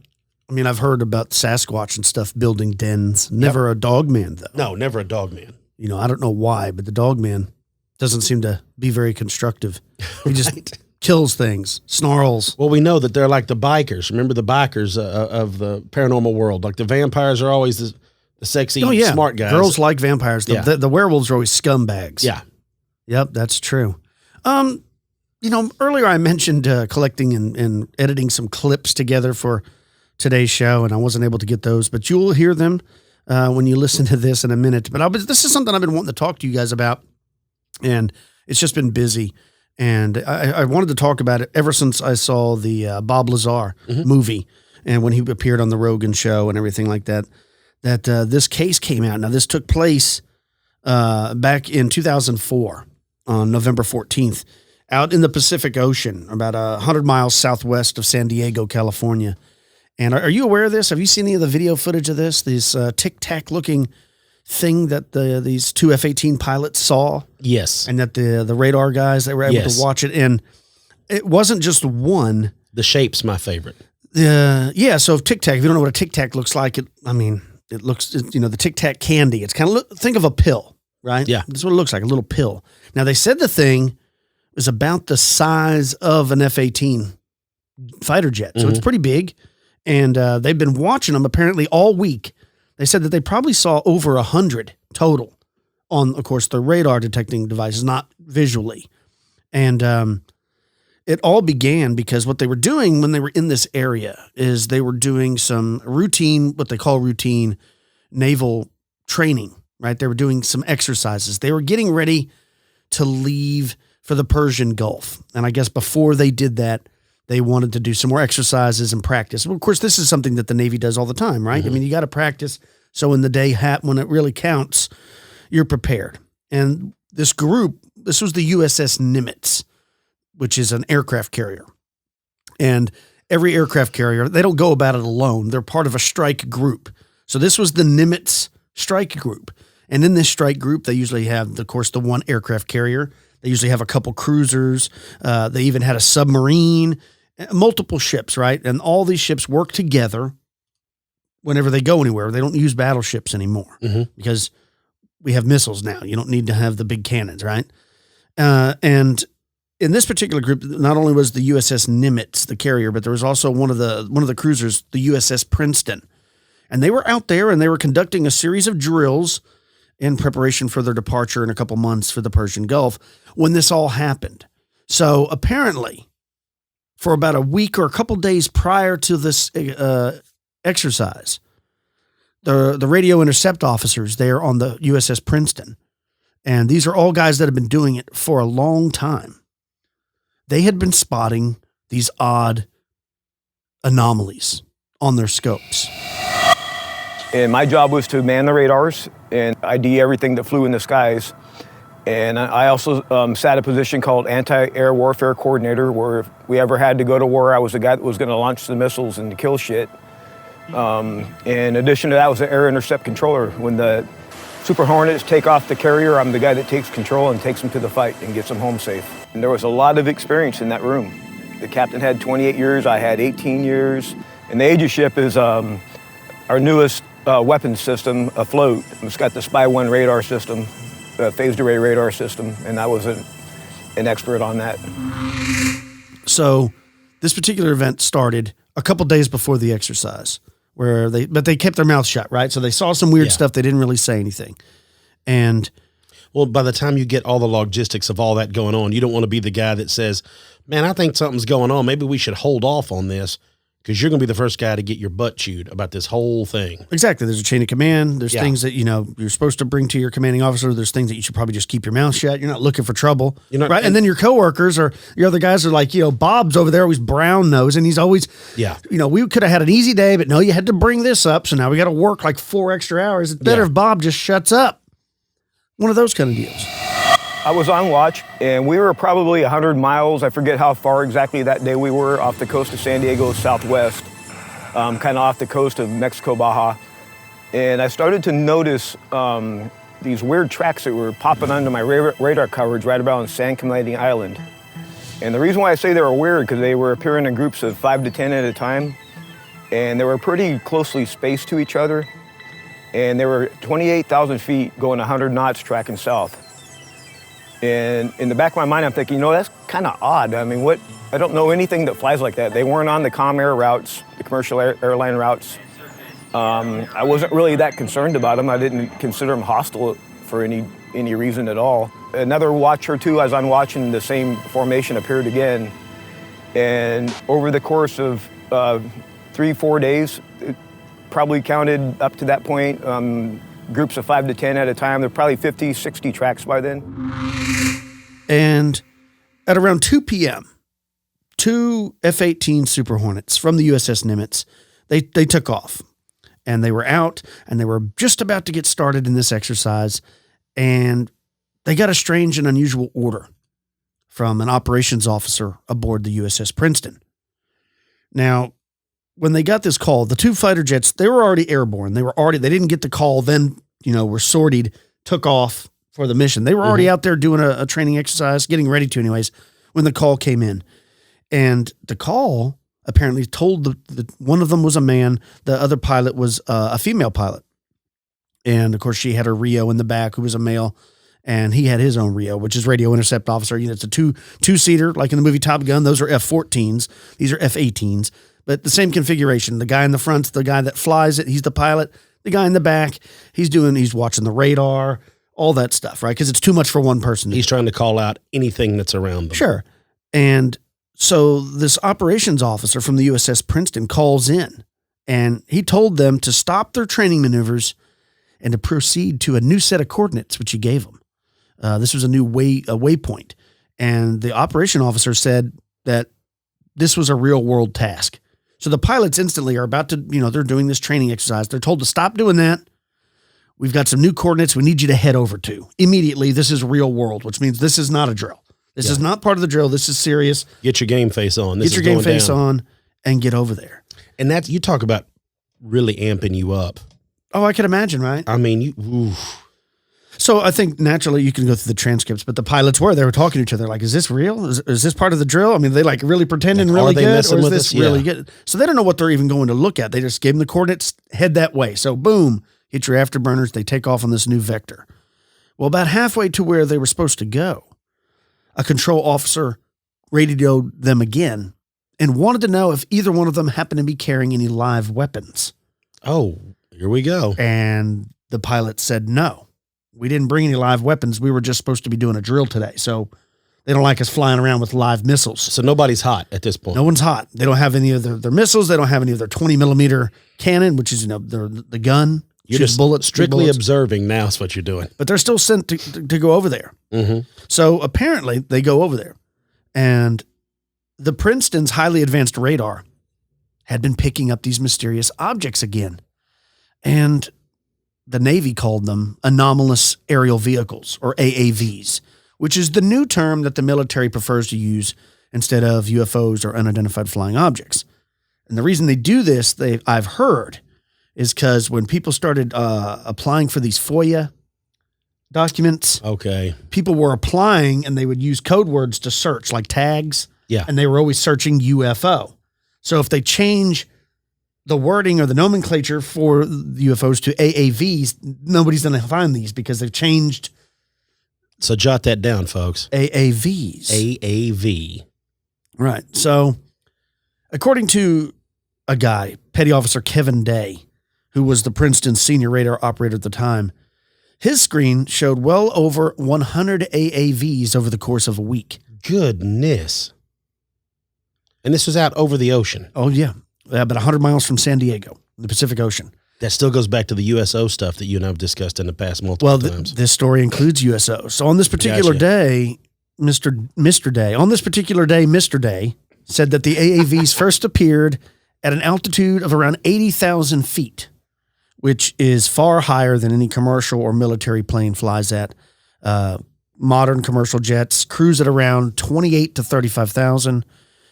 [SPEAKER 2] I mean, I've heard about Sasquatch and stuff building dens. Never a Dogman, though.
[SPEAKER 1] No, never a Dogman.
[SPEAKER 2] You know, I don't know why, but the Dogman doesn't seem to be very constructive. He just kills things, snarls.
[SPEAKER 1] Well, we know that they're like the bikers. Remember the bikers of the paranormal world? Like the vampires are always the sexy, smart guys.
[SPEAKER 2] Girls like vampires. The werewolves are always scumbags.
[SPEAKER 1] Yeah.
[SPEAKER 2] Yep, that's true. You know, earlier I mentioned collecting and editing some clips together for today's show, and I wasn't able to get those, but you'll hear them when you listen to this in a minute. But this is something I've been wanting to talk to you guys about, and it's just been busy. And I wanted to talk about it ever since I saw the Bob Lazar movie, and when he appeared on the Rogan show and everything like that, this case came out. Now, this took place back in 2004 on November 14th, out in the Pacific Ocean, about 100 miles southwest of San Diego, California. And are you aware of this? Have you seen any of the video footage of this? This tic-tac looking thing that these two F-18 pilots saw?
[SPEAKER 1] Yes.
[SPEAKER 2] And that the radar guys, they were able to watch it. And it wasn't just one.
[SPEAKER 1] The shape's my favorite.
[SPEAKER 2] So tic-tac, if you don't know what a tic-tac looks like, it looks, the tic-tac candy. It's kind of, think of a pill, right?
[SPEAKER 1] Yeah.
[SPEAKER 2] That's what it looks like, a little pill. Now, they said the thing is about the size of an F-18 fighter jet. So it's pretty big. And they've been watching them apparently all week. They said that they probably saw over 100 total on, of course, the radar detecting devices, not visually. And it all began because what they were doing when they were in this area is they were doing some what they call routine naval training, right? They were doing some exercises. They were getting ready to leave for the Persian Gulf. And I guess before they did that, they wanted to do some more exercises and practice. Well, of course, this is something that the Navy does all the time, right? I mean, you got to practice so in the day when it really counts, you're prepared. And this group, this was the USS Nimitz, which is an aircraft carrier. And every aircraft carrier, they don't go about it alone. They're part of a strike group. So this was the Nimitz strike group. And in this strike group, they usually have, of course, the one aircraft carrier. They usually have a couple cruisers. They even had a submarine, multiple ships, right? And all these ships work together whenever they go anywhere. They don't use battleships anymore because we have missiles now. You don't need to have the big cannons, right? And in this particular group, not only was the USS Nimitz the carrier, but there was also one of the cruisers, the USS Princeton. And they were out there and they were conducting a series of drills in preparation for their departure in a couple months for the Persian Gulf when this all happened. So apparently, for about a week or a couple days prior to this exercise, the radio intercept officers there on the USS Princeton, and these are all guys that have been doing it for a long time, they had been spotting these odd anomalies on their scopes.
[SPEAKER 3] And my job was to man the radars and ID everything that flew in the skies. And I also sat a position called anti-air warfare coordinator, where if we ever had to go to war, I was the guy that was going to launch the missiles and kill shit. In addition to that, I was the air intercept controller. When the Super Hornets take off the carrier, I'm the guy that takes control and takes them to the fight and gets them home safe. And there was a lot of experience in that room. The captain had 28 years, I had 18 years. And the Aegis ship is our newest weapons system afloat. It's got the Spy 1 radar system, phased array radar system, and I was an expert on that.
[SPEAKER 2] So this particular event started a couple days before the exercise, but they kept their mouth shut, right? So they saw some weird stuff. They didn't really say anything. And
[SPEAKER 1] well, by the time you get all the logistics of all that going on, you don't want to be the guy that says, man, I think something's going on. Maybe we should hold off on this, because you're going to be the first guy to get your butt chewed about this whole thing.
[SPEAKER 2] Exactly. There's a chain of command. There's things that, you're supposed to bring to your commanding officer. There's things that you should probably just keep your mouth shut. You're not looking for trouble. Right. And then your coworkers or your other guys are like, Bob's over there always brown nose, and he's always, we could have had an easy day, but no, you had to bring this up. So now we got to work like 4 extra hours. It's better if Bob just shuts up. one of those kind of deals.
[SPEAKER 3] I was on watch, and we were probably 100 miles. I forget how far exactly that day we were, off the coast of San Diego southwest, kind of off the coast of Mexico, Baja. And I started to notice these weird tracks that were popping onto my radar coverage right around San Clemente Island. And the reason why I say they were weird, because they were appearing in groups of 5 to 10 at a time, and they were pretty closely spaced to each other. And they were 28,000 feet going 100 knots tracking south. And in the back of my mind, I'm thinking, that's kind of odd. I mean, I don't know anything that flies like that. They weren't on the comm air routes, the commercial airline routes. I wasn't really that concerned about them. I didn't consider them hostile for any reason at all. Another watch or two, as I'm watching, the same formation appeared again. And over the course of 3-4 days, it probably counted up to that point, groups of 5 to 10 at a time. There were probably 50, 60 tracks by then.
[SPEAKER 2] And at around 2 p.m., 2 F-18 Super Hornets from the USS Nimitz, they took off. And they were out, and they were just about to get started in this exercise, and they got a strange and unusual order from an operations officer aboard the USS Princeton. Now, when they got this call, the 2 fighter jets, they were already airborne. They didn't get the call, then, were sortied, took off for the mission. They were already out there doing a training exercise, getting ready to anyways, when the call came in. And the call apparently told one of them was a man, the other pilot was a female pilot. And of course she had her RIO in the back, who was a male, and he had his own RIO, which is radio intercept officer. It's a two-seater, like in the movie Top Gun. Those are F-14s. These are F-18s. But the same configuration. The guy in the front's the guy that flies it. He's the pilot. The guy in the back, he's watching the radar, all that stuff, right? Because it's too much for one person.
[SPEAKER 1] He's trying to call out anything that's around them.
[SPEAKER 2] Sure. And so this operations officer from the USS Princeton calls in, and he told them to stop their training maneuvers and to proceed to a new set of coordinates, which he gave them. This was a new waypoint. And the operation officer said that this was a real world task. So the pilots instantly are about to, they're doing this training exercise. They're told to stop doing that. We've got some new coordinates we need you to head over to. Immediately, this is real world, which means this is not a drill. This is not part of the drill. This is serious.
[SPEAKER 1] Get your game face on.
[SPEAKER 2] Get your game face on and get over there.
[SPEAKER 1] And that's, you talk about really amping you up.
[SPEAKER 2] Oh, I can imagine, right?
[SPEAKER 1] I mean, oof.
[SPEAKER 2] So I think naturally you can go through the transcripts, but the pilots they were talking to each other like, is this real? Is this part of the drill? I mean, they really pretending really good, or is this really good? So they don't know what they're even going to look at. They just gave them the coordinates, head that way. So boom, hit your afterburners. They take off on this new vector. Well, about halfway to where they were supposed to go, a control officer radioed them again and wanted to know if either one of them happened to be carrying any live weapons.
[SPEAKER 1] Oh, here we go.
[SPEAKER 2] And the pilot said, no, we didn't bring any live weapons. We were just supposed to be doing a drill today. So they don't like us flying around with live missiles.
[SPEAKER 1] So nobody's hot at this point.
[SPEAKER 2] No one's hot. They don't have any of their missiles. They don't have any of their 20 millimeter cannon, which is, the gun.
[SPEAKER 1] You're just strictly observing now is what you're doing.
[SPEAKER 2] But they're still sent to go over there.
[SPEAKER 1] Mm-hmm.
[SPEAKER 2] So apparently they go over there, and the Princeton's highly advanced radar had been picking up these mysterious objects again. And the Navy called them anomalous aerial vehicles, or AAVs, which is the new term that the military prefers to use instead of UFOs or unidentified flying objects. And the reason they do this, I've heard, is because when people started applying for these FOIA documents, people were applying and they would use code words to search, like tags.
[SPEAKER 1] Yeah.
[SPEAKER 2] And they were always searching UFO. So if they change the wording or the nomenclature for the UFOs to AAVs, nobody's going to find these because they've changed.
[SPEAKER 1] So jot that down, folks.
[SPEAKER 2] AAVs.
[SPEAKER 1] AAV.
[SPEAKER 2] Right. So according to a guy, Petty Officer Kevin Day, who was the Princeton senior radar operator at the time, his screen showed well over 100 AAVs over the course of a week.
[SPEAKER 1] Goodness. And this was out over the ocean.
[SPEAKER 2] Oh, yeah. About 100 miles from San Diego, the Pacific Ocean.
[SPEAKER 1] That still goes back to the USO stuff that you and I have discussed in the past multiple times.
[SPEAKER 2] This story includes USO. So on this particular day, Mr. Day said that the AAVs first appeared at an altitude of around 80,000 feet, which is far higher than any commercial or military plane flies at. Modern commercial jets cruise at around 28 to 35,000.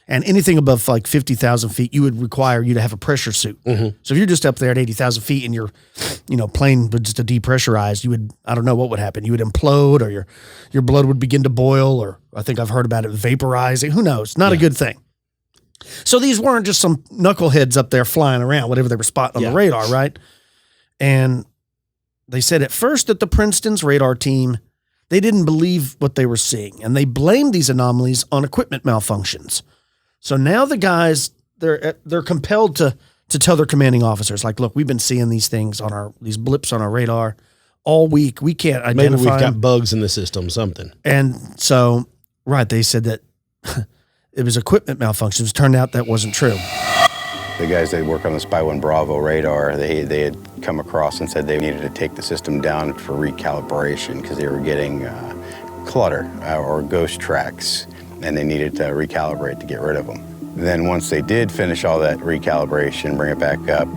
[SPEAKER 2] And anything above like 50,000 feet, you would require you to have a pressure suit. So if you're just up there at 80,000 feet and your, plane was just to depressurize, you would, I don't know what would happen. You would implode, or your blood would begin to boil, or I think I've heard about it vaporizing. Who knows? Not a good thing. So these weren't just some knuckleheads up there flying around, whatever they were spotting on the radar, right? And they said at first that the Princeton's radar team, they didn't believe what they were seeing, and they blamed these anomalies on equipment malfunctions. So now the guys, they're compelled to tell their commanding officers, like, look, we've been seeing these things on these blips on our radar all week. We can't identify
[SPEAKER 1] Maybe we've got
[SPEAKER 2] them.
[SPEAKER 1] bugs in the system, something.
[SPEAKER 2] And so, right, they said that it was equipment malfunctions. It turned out that wasn't true.
[SPEAKER 4] The guys that work on the Spy 1 Bravo radar, they had come across and said they needed to take the system down for recalibration because they were getting clutter or ghost tracks, and they needed to recalibrate to get rid of them. Then once they did finish all that recalibration, bring it back up,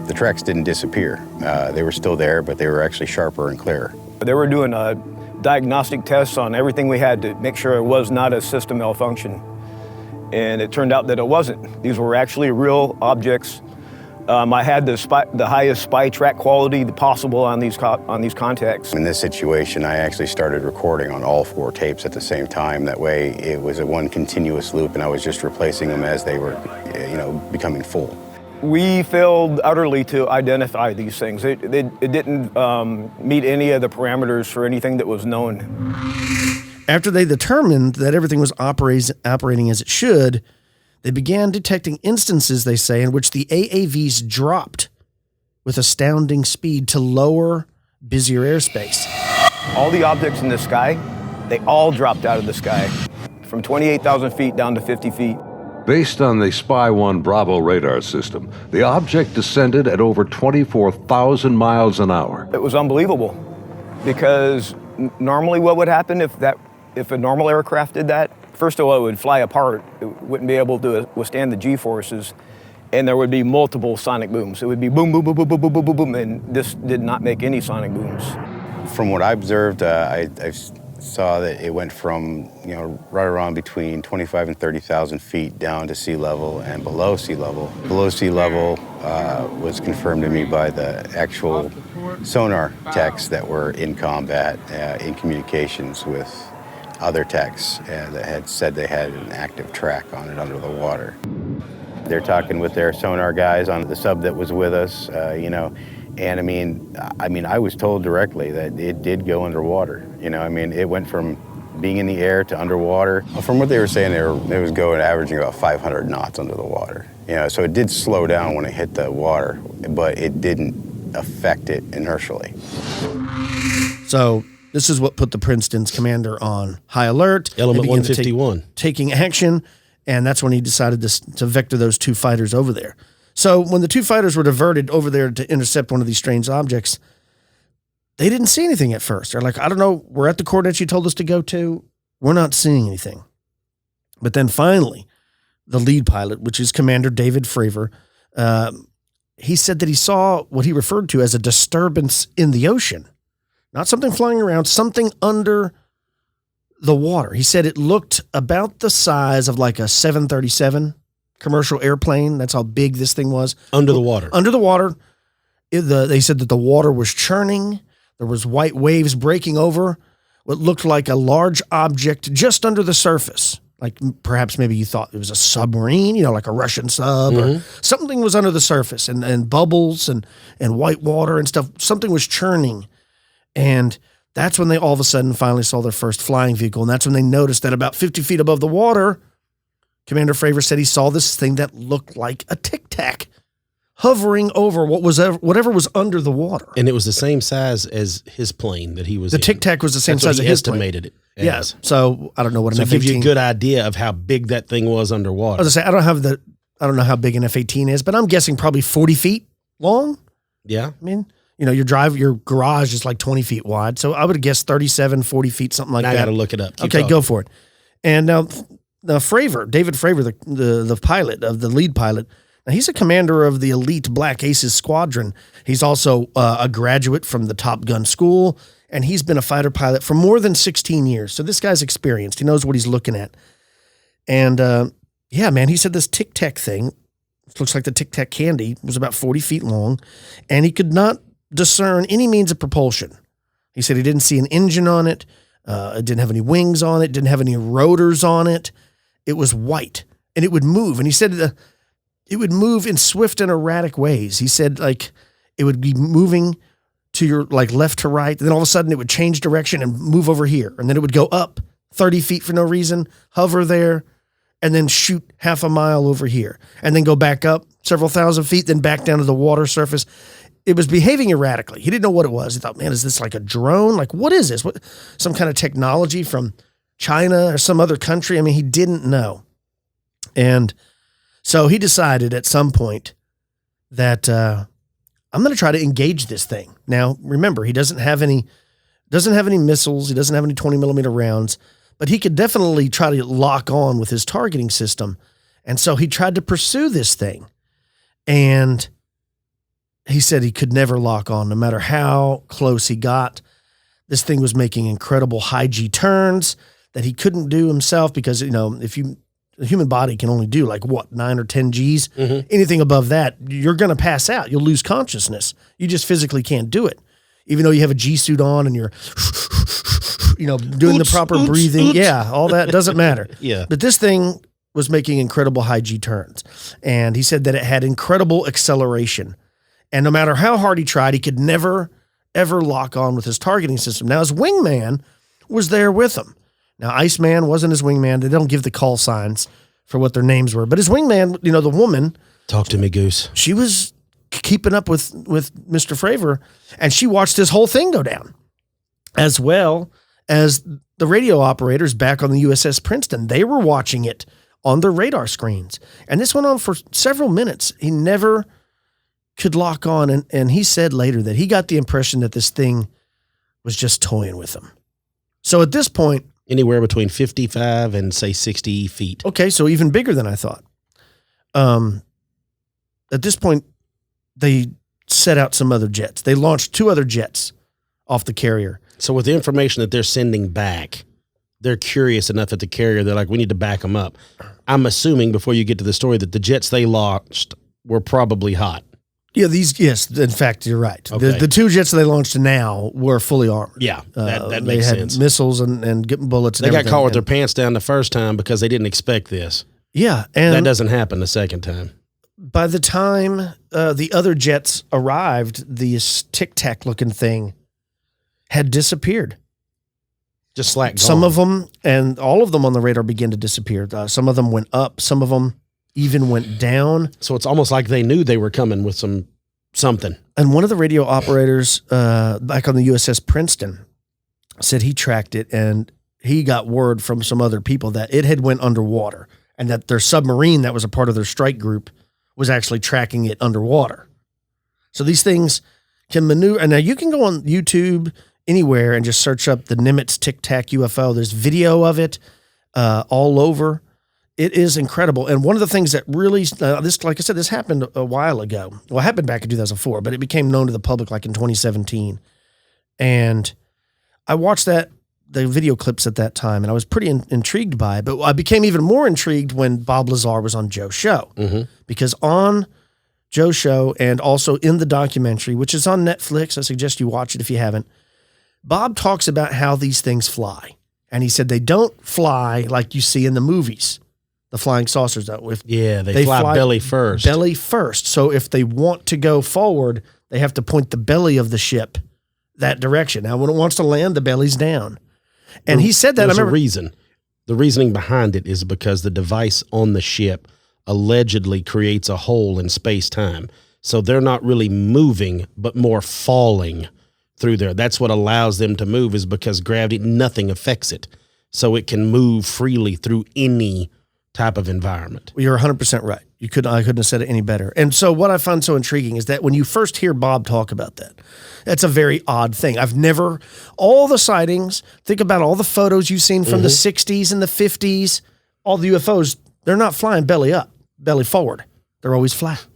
[SPEAKER 4] the tracks didn't disappear. They were still there, but they were actually sharper and clearer.
[SPEAKER 3] They were doing diagnostic tests on everything we had to make sure it was not a system malfunction. And it turned out that it wasn't. These were actually real objects. I had the highest spy track quality possible on these contacts.
[SPEAKER 4] In this situation, I actually started recording on all 4 tapes at the same time. That way, it was a one continuous loop, and I was just replacing them as they were, becoming full.
[SPEAKER 3] We failed utterly to identify these things. It didn't meet any of the parameters for anything that was known.
[SPEAKER 2] After they determined that everything was operating as it should, they began detecting instances, they say, in which the AAVs dropped with astounding speed to lower, busier airspace.
[SPEAKER 3] All the objects in the sky, they all dropped out of the sky from 28,000 feet down to 50 feet.
[SPEAKER 5] Based on the Spy 1 Bravo radar system, the object descended at over 24,000 miles an hour.
[SPEAKER 3] It was unbelievable because normally what would happen if a normal aircraft did that? First of all, it would fly apart. It wouldn't be able to withstand the G-forces, and there would be multiple sonic booms. It would be boom, boom, boom, boom, boom, boom, boom, boom, boom, and this did not make any sonic booms.
[SPEAKER 4] From what I observed, I saw that it went from, right around between 25 and 30,000 feet down to sea level and below sea level. Below sea level was confirmed to me by the actual sonar techs that were in combat, in communications with other techs that had said they had an active track on it under the water. They're talking with their sonar guys on the sub that was with us, and I was told directly that it did go underwater. It went from being in the air to underwater. From what they were saying, it was averaging about 500 knots under the water. So it did slow down when it hit the water, but it didn't affect it inertially.
[SPEAKER 2] So this is what put the Princeton's commander on high alert.
[SPEAKER 1] Element 151.
[SPEAKER 2] Taking action, and that's when he decided to vector those 2 fighters over there. So when the 2 fighters were diverted over there to intercept one of these strange objects, they didn't see anything at first. They're like, I don't know, we're at the coordinates you told us to go to. We're not seeing anything. But then finally, the lead pilot, which is Commander David Fravor, he said that he saw what he referred to as a disturbance in the ocean. Not something flying around, something under the water. He said it looked about the size of like a 737 commercial airplane. That's how big this thing was.
[SPEAKER 1] Under the water.
[SPEAKER 2] Under the water. They said that the water was churning. There was white waves breaking over what looked like a large object just under the surface. Like perhaps maybe you thought it was a submarine, like a Russian sub, or something was under the surface, and bubbles and white water and stuff. Something was churning. And that's when they all of a sudden finally saw their first flying vehicle. And that's when they noticed that about 50 feet above the water, Commander Fravor said he saw this thing that looked like a Tic Tac hovering over whatever was under the water.
[SPEAKER 1] And it was the same size as his plane that he was in.
[SPEAKER 2] The Tic Tac was the same size as his plane.
[SPEAKER 1] Estimated it as.
[SPEAKER 2] Yes. So I don't know what an
[SPEAKER 1] F-18. So it gives you a good idea of how big that thing was underwater.
[SPEAKER 2] I was going to say, I don't know how big an F-18 is, but I'm guessing probably 40 feet long.
[SPEAKER 1] Yeah.
[SPEAKER 2] Your garage is like 20 feet wide. So I would have guessed 37, 40 feet, something like that.
[SPEAKER 1] I got to look it up. Keep
[SPEAKER 2] okay,
[SPEAKER 1] talking.
[SPEAKER 2] go for it. And now David Fravor, the pilot, of the lead pilot, Now, he's a commander of the elite Black Aces squadron. He's also a graduate from the Top Gun school, and he's been a fighter pilot for more than 16 years. So this guy's experienced. He knows what he's looking at. And yeah, man, he said this Tic Tac thing, it looks like the Tic Tac candy, was about 40 feet long, and he could not discern any means of propulsion. He said he didn't see an engine on it. It didn't have any wings on it. Didn't have any rotors on it. It was white, and it would move. And he said it would move in swift and erratic ways. He said, like, it would be moving to your, like, left to right. And then all of a sudden it would change direction and move over here. And then it would go up 30 feet for no reason, hover there, and then shoot half a mile over here. And then go back up several thousand feet, then back down to the water surface. It was behaving erratically. He didn't know what it was. He thought, man, is this like a drone? Like, what is this? What, some kind of technology from China or some other country? I mean, he didn't know. And so he decided at some point that I'm going to try to engage this thing. Now, remember, he doesn't have any missiles. He doesn't have any 20 millimeter rounds, but he could definitely try to lock on with his targeting system. And so he tried to pursue this thing. And he said he could never lock on, no matter how close he got. This thing was making incredible high G turns that he couldn't do himself because, you know, the human body can only do like what, 9 or 10 Gs. Mm-hmm. Anything above that, you're going to pass out. You'll lose consciousness. You just physically can't do it. Even though you have a G suit on and you're, you know, doing the proper breathing. Yeah, all that doesn't matter.
[SPEAKER 1] Yeah.
[SPEAKER 2] But this thing was making incredible high G turns. And he said that it had incredible acceleration. And no matter how hard he tried, he could never, ever lock on with his targeting system. Now, his wingman was there with him. Now, Iceman wasn't his wingman. They don't give the call signs for what their names were. But his wingman, you know, the woman.
[SPEAKER 1] Talk to me, Goose.
[SPEAKER 2] She was keeping up with Mr. Fravor, and she watched this whole thing go down, as well as the radio operators back on the USS Princeton. They were watching it on their radar screens. And this went on for several minutes. He never could lock on. And he said later that he got the impression that this thing was just toying with him. So at this point,
[SPEAKER 1] anywhere between 55 and say 60 feet.
[SPEAKER 2] Okay, so even bigger than I thought. At this point, they set out some other jets. They launched 2 other jets off the carrier.
[SPEAKER 1] So with the information that they're sending back, they're curious enough at the carrier. They're like, we need to back them up. I'm assuming before you get to the story that the jets they launched were probably hot.
[SPEAKER 2] Yeah, yes, in fact, you're right.
[SPEAKER 1] Okay.
[SPEAKER 2] The 2 jets they launched now were fully armored.
[SPEAKER 1] Yeah, that
[SPEAKER 2] they
[SPEAKER 1] makes
[SPEAKER 2] had
[SPEAKER 1] sense.
[SPEAKER 2] Missiles and bullets.
[SPEAKER 1] They got caught with their pants down the first time because they didn't expect this.
[SPEAKER 2] Yeah, and
[SPEAKER 1] that doesn't happen the second time.
[SPEAKER 2] By the time the other jets arrived, this Tic Tac looking thing had disappeared.
[SPEAKER 1] Just slack gone.
[SPEAKER 2] Some of them, and all of them on the radar began to disappear. Some of them went up. Some of them even went down.
[SPEAKER 1] So it's almost like they knew they were coming with something.
[SPEAKER 2] And one of the radio operators back on the USS Princeton said he tracked it, and he got word from some other people that it had went underwater, and that their submarine that was a part of their strike group was actually tracking it underwater. So these things can maneuver. And now you can go on YouTube anywhere and just search up the Nimitz Tic Tac UFO. There's video of it all over. It is incredible. And one of the things that really, this, like I said, this happened a while ago. Well, it happened back in 2004, but it became known to the public like in 2017. And I watched the video clips at that time, and I was pretty intrigued by it. But I became even more intrigued when Bob Lazar was on Joe's show. Mm-hmm. Because on Joe's show, and also in the documentary, which is on Netflix, I suggest you watch it if you haven't, Bob talks about how these things fly. And he said they don't fly like you see in the movies. The flying saucers, though.
[SPEAKER 1] They fly belly first.
[SPEAKER 2] Belly first. So if they want to go forward, they have to point the belly of the ship that direction. Now, when it wants to land, the belly's down. And he said that.
[SPEAKER 1] There's a reason. The reasoning behind it is because the device on the ship allegedly creates a hole in space-time. So they're not really moving, but more falling through there. That's what allows them to move, is because gravity, nothing affects it. So it can move freely through any type of environment.
[SPEAKER 2] You're 100% right. I couldn't have said it any better. And so what I find so intriguing is that when you first hear Bob talk about that, that's a very odd thing. All the sightings, think about all the photos you've seen from the 60s and the 50s, all the UFOs, they're not flying belly up, belly forward. They're always flat,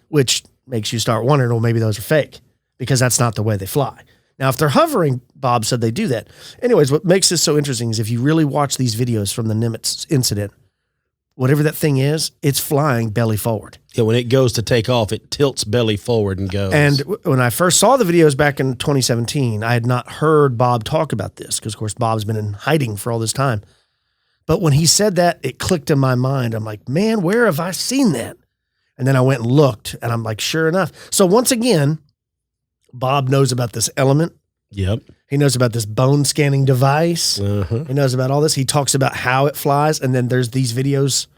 [SPEAKER 2] which makes you start wondering, well, maybe those are fake because that's not the way they fly. Now, if they're hovering, Bob said they do that. Anyways, what makes this so interesting is if you really watch these videos from the Nimitz incident, whatever that thing is, it's flying belly forward.
[SPEAKER 1] Yeah, when it goes to take off, it tilts belly forward and goes.
[SPEAKER 2] And when I first saw the videos back in 2017, I had not heard Bob talk about this because, of course, Bob's been in hiding for all this time. But when he said that, it clicked in my mind. I'm like, man, where have I seen that? And then I went and looked, and I'm like, sure enough. So once again, Bob knows about this element.
[SPEAKER 1] Yep.
[SPEAKER 2] He knows about this bone scanning device. He knows about all this. He talks about how it flies. And then there's these videos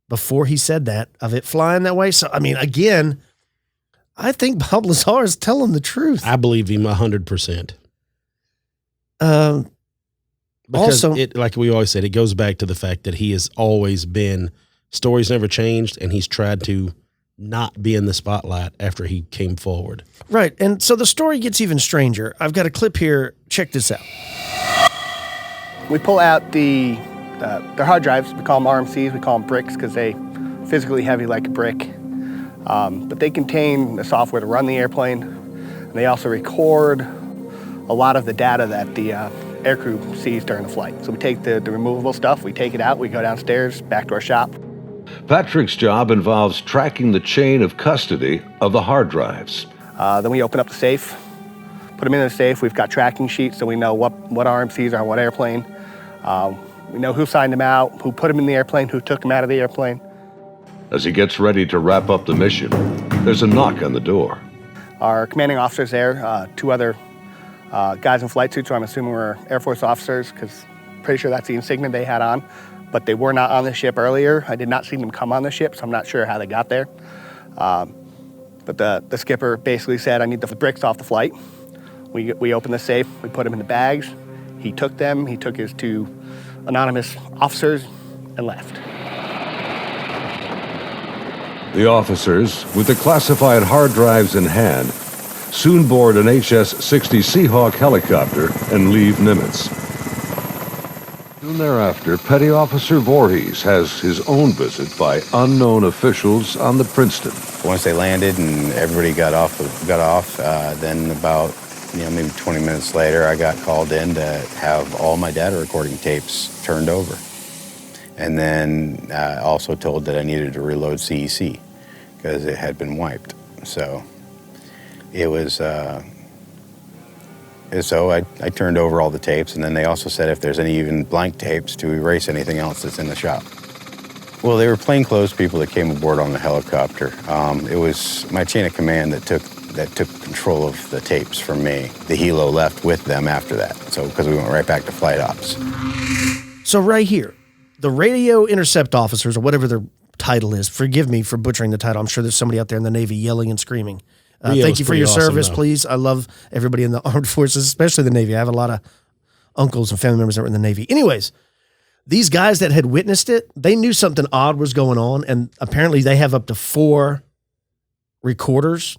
[SPEAKER 2] before he said that of it flying that way. So, I mean, again, I think Bob Lazar is telling the truth.
[SPEAKER 1] I believe him 100%. Because
[SPEAKER 2] Also,
[SPEAKER 1] like we always said, it goes back to the fact that he has always been, stories never changed, and he's tried to not be in the spotlight after he came forward.
[SPEAKER 2] right. And so the story gets even stranger. I've got a clip here. Check this out.
[SPEAKER 6] We pull out their hard drives. We call them RMCs. We call them bricks because they physically heavy like a brick. But they contain the software to run the airplane. And they also record a lot of the data that the aircrew sees during the flight. So we take the removable stuff, we take it out, we go downstairs, back to our shop.
[SPEAKER 5] Patrick's job involves tracking the chain of custody of the hard drives.
[SPEAKER 6] Then we open up the safe, put them in the safe. We've got tracking sheets so we know what RMCs are on what airplane. We know who signed them out, who put them in the airplane, who took them out of the airplane.
[SPEAKER 5] As he gets ready to wrap up the mission, there's a knock on the door.
[SPEAKER 6] Our commanding officer's there, two other guys in flight suits, so I'm assuming were Air Force officers because pretty sure that's the insignia they had on. But they were not on the ship earlier. I did not see them come on the ship, so I'm not sure how they got there. But the skipper basically said, I need the bricks off the flight. We opened the safe, we put them in the bags. He took them, he took his two anonymous officers and left.
[SPEAKER 5] The officers, with the classified hard drives in hand, soon board an HS-60 Seahawk helicopter and leave Nimitz. Soon thereafter, Petty Officer Voorhees has his own visit by unknown officials on the Princeton.
[SPEAKER 4] Once they landed and everybody got off, then about maybe 20 minutes later, I got called in to have all my data recording tapes turned over. And then also told that I needed to reload CEC because it had been wiped. So it was, so I turned over all the tapes, and then they also said if there's any even blank tapes to erase anything else that's in the shop. Well, they were plainclothes people that came aboard on the helicopter. It was my chain of command that took control of the tapes from me. The helo left with them after that, so because we went right back to flight ops.
[SPEAKER 2] So right here, the radio intercept officers, or whatever their title is, forgive me for butchering the title. I'm sure there's somebody out there in the Navy yelling and screaming. Thank you for your service, please. I love everybody in the armed forces, especially the Navy. I have a lot of uncles and family members that were in the Navy. Anyways, these guys that had witnessed it, they knew something odd was going on, and apparently they have up to 4 recorders,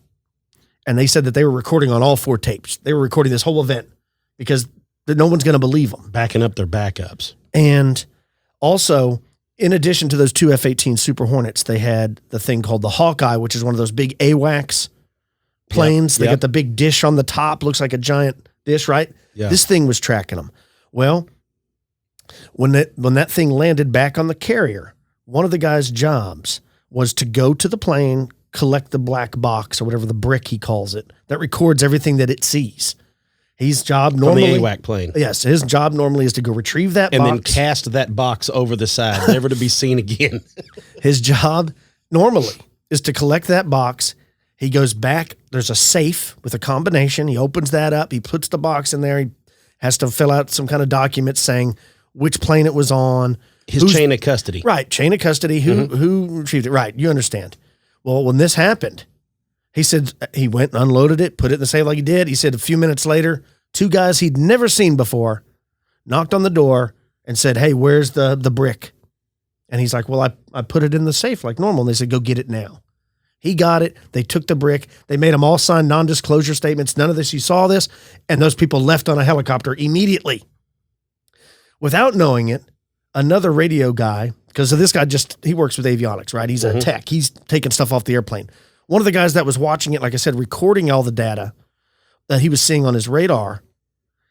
[SPEAKER 2] and they said that they were recording on all 4 tapes. They were recording this whole event because no one's going to believe them.
[SPEAKER 1] Backing up their backups.
[SPEAKER 2] And also, in addition to those 2 F-18 Super Hornets, they had the thing called the Hawkeye, which is one of those big AWACS planes. They got the big dish on the top, looks like a giant dish, right?
[SPEAKER 1] Yeah.
[SPEAKER 2] This thing was tracking them. Well, when that thing landed back on the carrier, one of the guy's jobs was to go to the plane, collect the black box or whatever the brick he calls it, that records everything that it sees. His job normally...
[SPEAKER 1] From the AWAC plane.
[SPEAKER 2] Yes, his job normally is to go retrieve that
[SPEAKER 1] and
[SPEAKER 2] box.
[SPEAKER 1] then cast that box over the side, never to be seen again.
[SPEAKER 2] His job normally is to collect that box. He goes back. There's a safe with a combination. He opens that up. He puts the box in there. He has to fill out some kind of document saying which plane it was on.
[SPEAKER 1] His chain of custody.
[SPEAKER 2] Right, chain of custody. Who retrieved it. Right, you understand. Well, when this happened, he said he went and unloaded it, put it in the safe like he did. He said a few minutes later, 2 guys he'd never seen before knocked on the door and said, hey, where's the brick? And he's like, well, I put it in the safe like normal. And they said, go get it now. He got it. They took the brick. They made them all sign non-disclosure statements. None of this. You saw this. And those people left on a helicopter immediately. Without knowing it, another radio guy because this guy he works with avionics, right? He's a tech. He's taking stuff off the airplane. One of the guys that was watching it, like I said, recording all the data that he was seeing on his radar,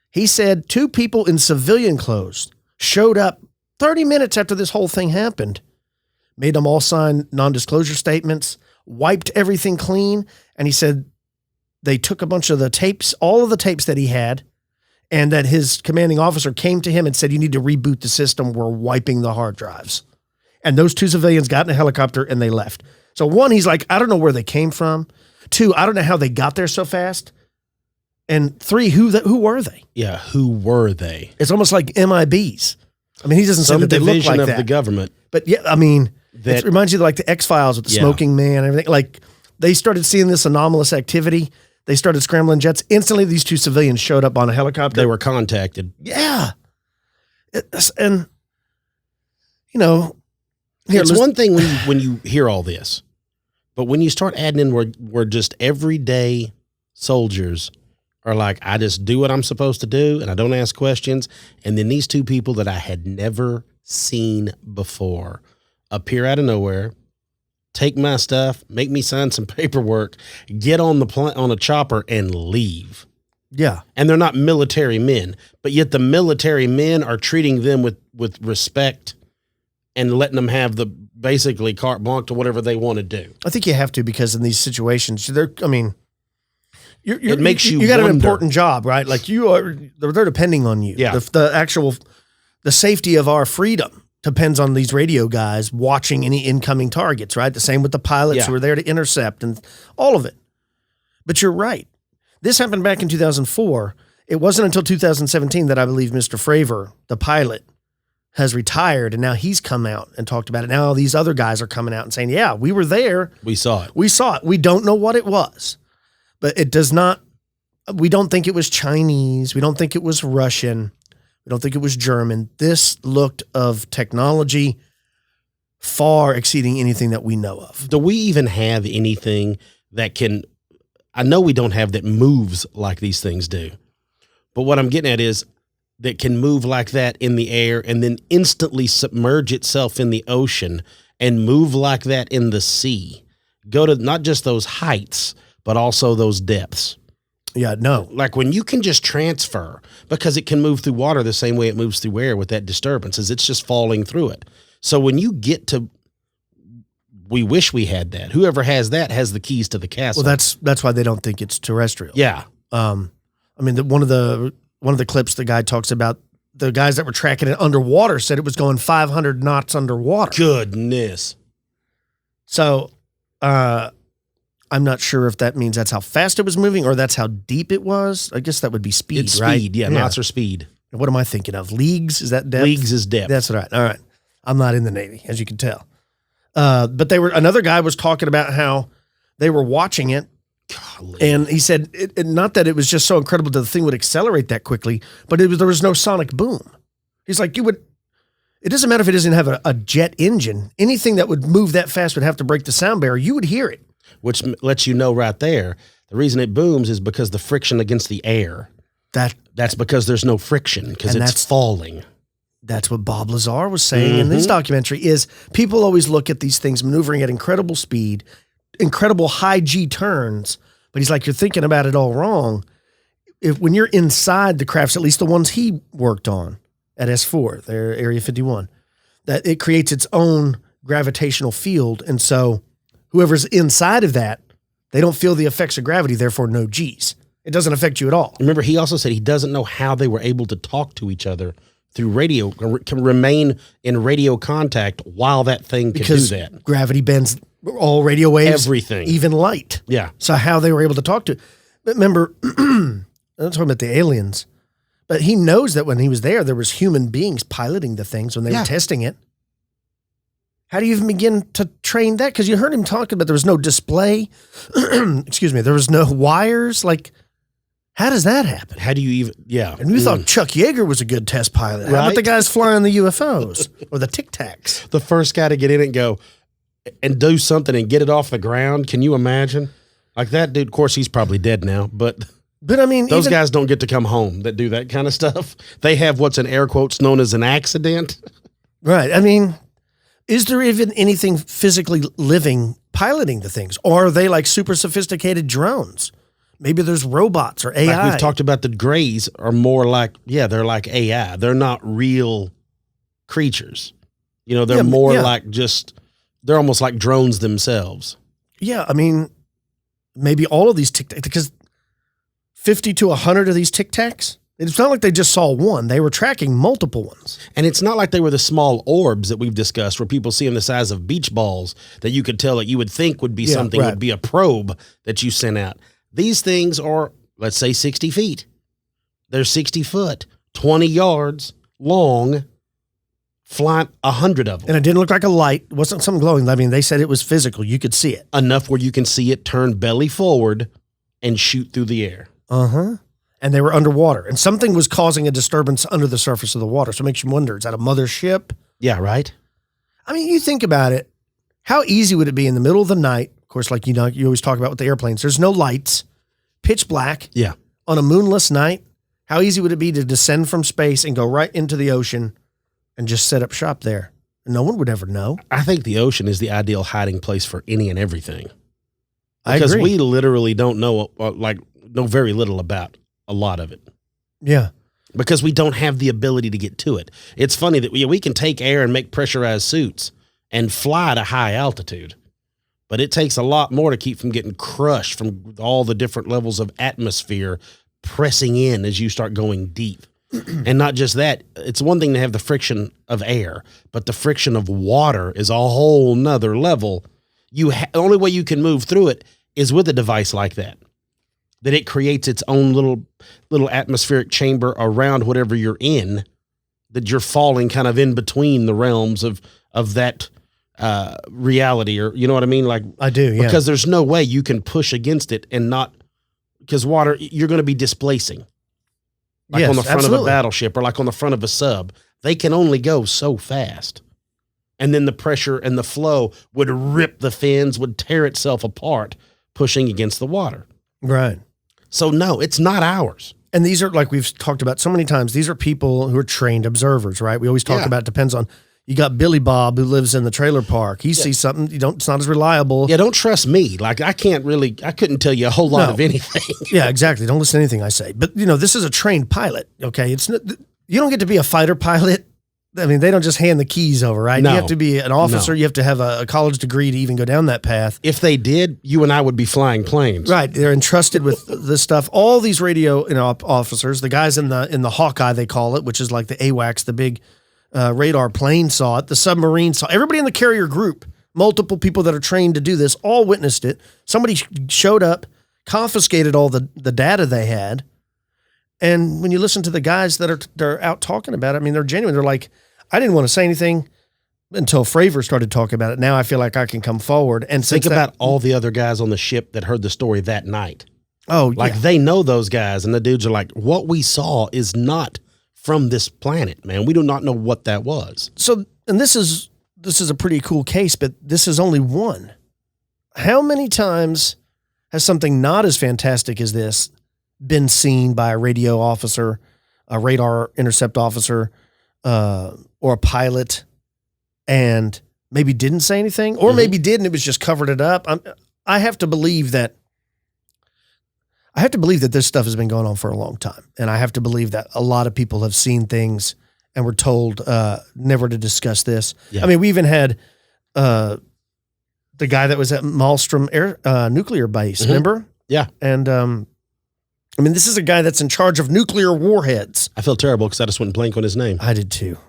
[SPEAKER 2] he said 2 people in civilian clothes showed up 30 minutes after this whole thing happened, made them all sign non-disclosure statements, wiped everything clean, and he said they took a bunch of the tapes, all of the tapes that he had, and that his commanding officer came to him and said, you need to reboot the system. We're wiping the hard drives. And those 2 civilians got in a helicopter and they left. So 1, he's like, I don't know where they came from. 2, I don't know how they got there so fast. And 3, who were they?
[SPEAKER 1] Yeah, who were they?
[SPEAKER 2] It's almost like MIBs. I mean, he doesn't say that they look like
[SPEAKER 1] of
[SPEAKER 2] that.
[SPEAKER 1] the government.
[SPEAKER 2] But yeah, I mean, it reminds you of like the X-Files with the smoking man and everything. Like they started seeing this anomalous activity. They started scrambling jets. Instantly, these 2 civilians showed up on a helicopter.
[SPEAKER 1] They were contacted.
[SPEAKER 2] Yeah. And, you know.
[SPEAKER 1] It's one thing when you hear all this, but when you start adding in where just everyday soldiers are like, I just do what I'm supposed to do and I don't ask questions. And then these 2 people that I had never seen before appear out of nowhere, take my stuff, make me sign some paperwork, get on a chopper and leave.
[SPEAKER 2] Yeah.
[SPEAKER 1] And they're not military men, but yet the military men are treating them with respect and letting them have the basically carte blanche to whatever they want to do.
[SPEAKER 2] I think you have to, because in these situations,
[SPEAKER 1] it makes you
[SPEAKER 2] got
[SPEAKER 1] wonder.
[SPEAKER 2] an important job, right? Like they're depending on you.
[SPEAKER 1] Yeah.
[SPEAKER 2] The safety of our freedom depends on these radio guys watching any incoming targets, right? The same with the pilots who are there to intercept and all of it. But you're right. This happened back in 2004. It wasn't until 2017 that I believe Mr. Fravor, the pilot, has retired, and now he's come out and talked about it. Now these other guys are coming out and saying, yeah, we were there.
[SPEAKER 1] We saw it.
[SPEAKER 2] We don't know what it was, but it does not, we don't think it was Chinese. We don't think it was Russian. We don't think it was German. This looked of technology far exceeding anything that we know of.
[SPEAKER 1] Do we even have anything that I know we don't have that moves like these things do, but what I'm getting at is that can move like that in the air and then instantly submerge itself in the ocean and move like that in the sea. Go to not just those heights, but also those depths.
[SPEAKER 2] Yeah, no.
[SPEAKER 1] Like when you can just transfer, because it can move through water the same way it moves through air with that disturbance, is it's just falling through it. So when you get to, we wish we had that. Whoever has that has the keys to the castle.
[SPEAKER 2] Well, that's why they don't think it's terrestrial.
[SPEAKER 1] Yeah.
[SPEAKER 2] I mean, one of the clips, the guy talks about the guys that were tracking it underwater said it was going 500 knots underwater.
[SPEAKER 1] Goodness.
[SPEAKER 2] So, I'm not sure if that means that's how fast it was moving or that's how deep it was. I guess that would be speed,
[SPEAKER 1] it's
[SPEAKER 2] right?
[SPEAKER 1] Speed, yeah. Knots are speed.
[SPEAKER 2] What am I thinking of? Leagues? Is that depth?
[SPEAKER 1] Leagues is depth.
[SPEAKER 2] That's right. All right. I'm not in the Navy, as you can tell. But another guy was talking about how they were watching it.
[SPEAKER 1] Golly.
[SPEAKER 2] And he said, not that it was just so incredible that the thing would accelerate that quickly, but there was no sonic boom. He's like, it doesn't matter if it doesn't have a jet engine. Anything that would move that fast would have to break the sound barrier. You would hear it.
[SPEAKER 1] Which lets you know right there, the reason it booms is because the friction against the air. That's because there's no friction, because it's falling.
[SPEAKER 2] That's what Bob Lazar was saying in this documentary, is people always look at these things maneuvering at incredible speed, incredible high G turns, but he's like, you're thinking about it all wrong. When you're inside the crafts, at least the ones he worked on at S4, their Area 51, that it creates its own gravitational field. And so whoever's inside of that, they don't feel the effects of gravity, therefore no G's. It doesn't affect you at all.
[SPEAKER 1] Remember, he also said he doesn't know how they were able to talk to each other through radio, can remain in radio contact while that thing can do that.
[SPEAKER 2] Gravity bends all radio waves.
[SPEAKER 1] Everything.
[SPEAKER 2] Even light.
[SPEAKER 1] Yeah.
[SPEAKER 2] So how they were able to talk to it. But remember, I'm talking about the aliens, but he knows that when he was there was human beings piloting the things when they were testing it. How do you even begin to train that? Because you heard him talking about there was no display. Excuse me. There was no wires. Like, how does that happen?
[SPEAKER 1] How do you even, yeah.
[SPEAKER 2] And we thought Chuck Yeager was a good test pilot. How about the guys flying the UFOs or the Tic Tacs?
[SPEAKER 1] The first guy to get in and go and do something and get it off the ground. Can you imagine? Like that dude, of course, he's probably dead now, but
[SPEAKER 2] I mean,
[SPEAKER 1] those guys don't get to come home that do that kind of stuff. They have what's in air quotes known as an accident.
[SPEAKER 2] Right. I mean, Is there even anything physically living piloting the things? Or are they like super sophisticated drones? Maybe there's robots or AI.
[SPEAKER 1] Like we've talked about, the Greys are more like, they're like AI. They're not real creatures. You know, they're like they're almost like drones themselves.
[SPEAKER 2] Yeah, I mean, maybe all of these Tic Tacs, because 50 to 100 of these Tic Tacs, it's not like they just saw one. They were tracking multiple ones.
[SPEAKER 1] And it's not like they were the small orbs that we've discussed where people see them the size of beach balls that you could tell that you would think would be something, would be a probe that you sent out. These things are, let's say, 60 feet. They're 60 foot, 20 yards long, flying 100 of them.
[SPEAKER 2] And it didn't look like a light. It wasn't something glowing. I mean, they said it was physical. You could see it.
[SPEAKER 1] Enough where you can see it turn belly forward and shoot through the air.
[SPEAKER 2] Uh-huh. And they were underwater. And something was causing a disturbance under the surface of the water. So it makes you wonder, is that a mothership?
[SPEAKER 1] Yeah, right?
[SPEAKER 2] I mean, you think about it. How easy would it be in the middle of the night? Of course, like, you know, you always talk about with the airplanes. There's no lights, pitch black.
[SPEAKER 1] Yeah.
[SPEAKER 2] On a moonless night. How easy would it be to descend from space and go right into the ocean and just set up shop there? No one would ever know.
[SPEAKER 1] I think the ocean is the ideal hiding place for any and everything.
[SPEAKER 2] I
[SPEAKER 1] Because
[SPEAKER 2] agree.
[SPEAKER 1] we literally don't know, know very little about a lot of it.
[SPEAKER 2] Yeah.
[SPEAKER 1] Because we don't have the ability to get to it. It's funny that we can take air and make pressurized suits and fly at a high altitude, but it takes a lot more to keep from getting crushed from all the different levels of atmosphere pressing in as you start going deep. And not just that, it's one thing to have the friction of air, but the friction of water is a whole nother level. The only way you can move through it is with a device like that it creates its own little atmospheric chamber around whatever you're in, that you're falling kind of in between the realms of that reality, or you know what I mean? Like,
[SPEAKER 2] I do, yeah.
[SPEAKER 1] Because there's no way you can push against it and not, because water, you're going to be displacing. Like
[SPEAKER 2] Yes,
[SPEAKER 1] on the front
[SPEAKER 2] absolutely.
[SPEAKER 1] of a battleship or like on the front of a sub, they can only go so fast. And then the pressure and the flow would rip the fins, would tear itself apart, pushing against the water.
[SPEAKER 2] Right.
[SPEAKER 1] So no, it's not ours.
[SPEAKER 2] And these are, like we've talked about so many times, these are people who are trained observers, right? We always talk about, it depends on, you got Billy Bob who lives in the trailer park. He sees something, it's not as reliable.
[SPEAKER 1] Yeah, don't trust me. Like I couldn't tell you a whole lot of anything.
[SPEAKER 2] Yeah, exactly. Don't listen to anything I say. But, you know, this is a trained pilot, okay? It's not, you don't get to be a fighter pilot. I mean, they don't just hand the keys over, right?
[SPEAKER 1] No.
[SPEAKER 2] You have to be an officer. You have to have a college degree to even go down that path.
[SPEAKER 1] If they did, you and I would be flying planes.
[SPEAKER 2] Right. They're entrusted with this stuff. All these radio officers, the guys in the Hawkeye, they call it, which is like the AWACS, the big radar plane saw it. The submarine saw it. Everybody in the carrier group, multiple people that are trained to do this, all witnessed it. Somebody showed up, confiscated all the data they had. And when you listen to the guys that are out talking about it, I mean, they're genuine. They're like, I didn't want to say anything until Fravor started talking about it. Now I feel like I can come forward and
[SPEAKER 1] think about all the other guys on the ship that heard the story that night.
[SPEAKER 2] Oh,
[SPEAKER 1] like they know those guys, and the dudes are like, what we saw is not from this planet, man. We do not know what that was.
[SPEAKER 2] So, and this is a pretty cool case, but this is only one. How many times has something not as fantastic as this been seen by a radio officer, a radar intercept officer, or a pilot, and maybe didn't say anything, or maybe did and it was just covered it up? I have to believe that this stuff has been going on for a long time, and I have to believe that a lot of people have seen things and were told never to discuss this. Yeah. I mean, we even had the guy that was at Malmstrom nuclear base, remember?
[SPEAKER 1] Yeah.
[SPEAKER 2] And I mean, this is a guy that's in charge of nuclear warheads.
[SPEAKER 1] I feel terrible because I just went blank on his name.
[SPEAKER 2] I did too.